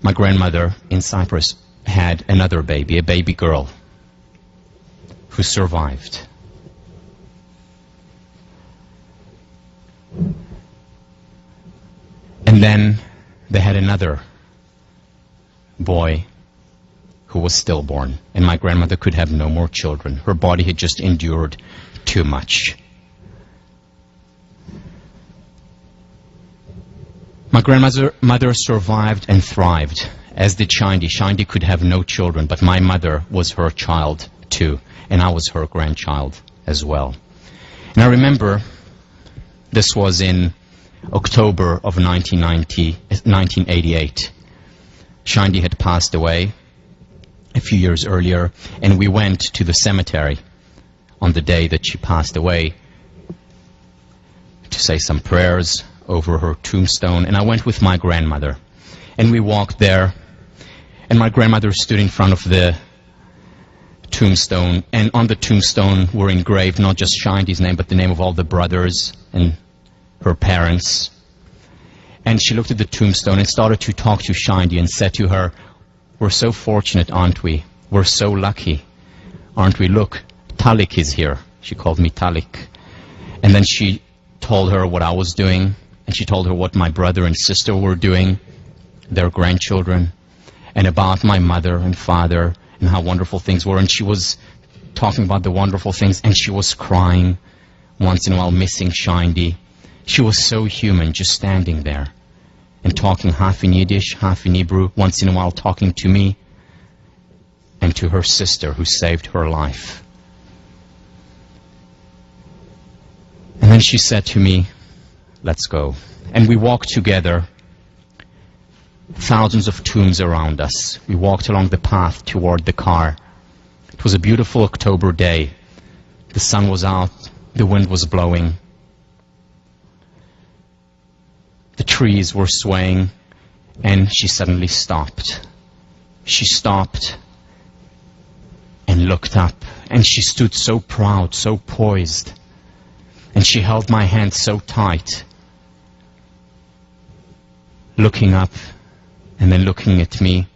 my grandmother in Cyprus had another baby, a baby girl, who survived. And then they had another boy who was stillborn, and my grandmother could have no more children. Her body had just endured too much. My grandmother survived and thrived, as did Shindy. Shindy could have no children, but my mother was her child too, and I was her grandchild as well. And I remember this was in October of 1988. Shindy had passed away a few years earlier, and we went to the cemetery on the day that she passed away to say some prayers over her tombstone. And I went with my grandmother, and we walked there, and my grandmother stood in front of the tombstone, and on the tombstone were engraved not just Shindy's name, but the name of all the brothers and her parents. And she looked at the tombstone and started to talk to Shindy and said to her, "We're so fortunate, aren't we? We're so lucky, aren't we? Look, Talik is here." She called me Talik. And then she told her what I was doing, and she told her what my brother and sister were doing, their grandchildren, and about my mother and father and how wonderful things were. And she was talking about the wonderful things, and she was crying once in a while, missing Shindy. She was so human, just standing there and talking half in Yiddish, half in Hebrew, once in a while talking to me and to her sister who saved her life. And then she said to me, "Let's go." And we walked together, thousands of tombs around us. We walked along the path toward the car. It was a beautiful October day. The sun was out, the wind was blowing. The trees were swaying, and she suddenly stopped. She stopped and looked up, and she stood so proud, so poised, and she held my hand so tight, looking up and then looking at me.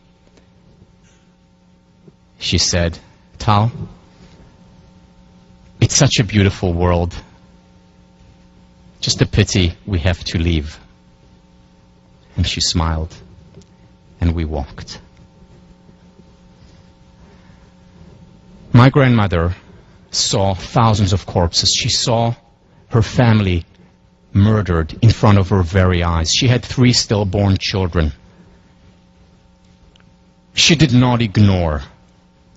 She said, "Tal, it's such a beautiful world. Just a pity we have to leave." And she smiled, and we walked. My grandmother saw thousands of corpses. She saw her family murdered in front of her very eyes. She had 3 stillborn children. She did not ignore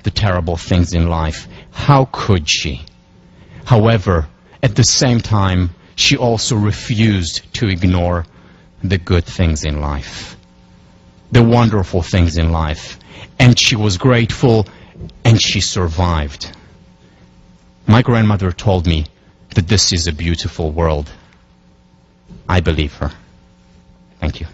the terrible things in life. How could she? However, at the same time, she also refused to ignore the good things in life, the wonderful things in life. And she was grateful, and she survived. My grandmother told me that this is a beautiful world. I believe her. Thank you.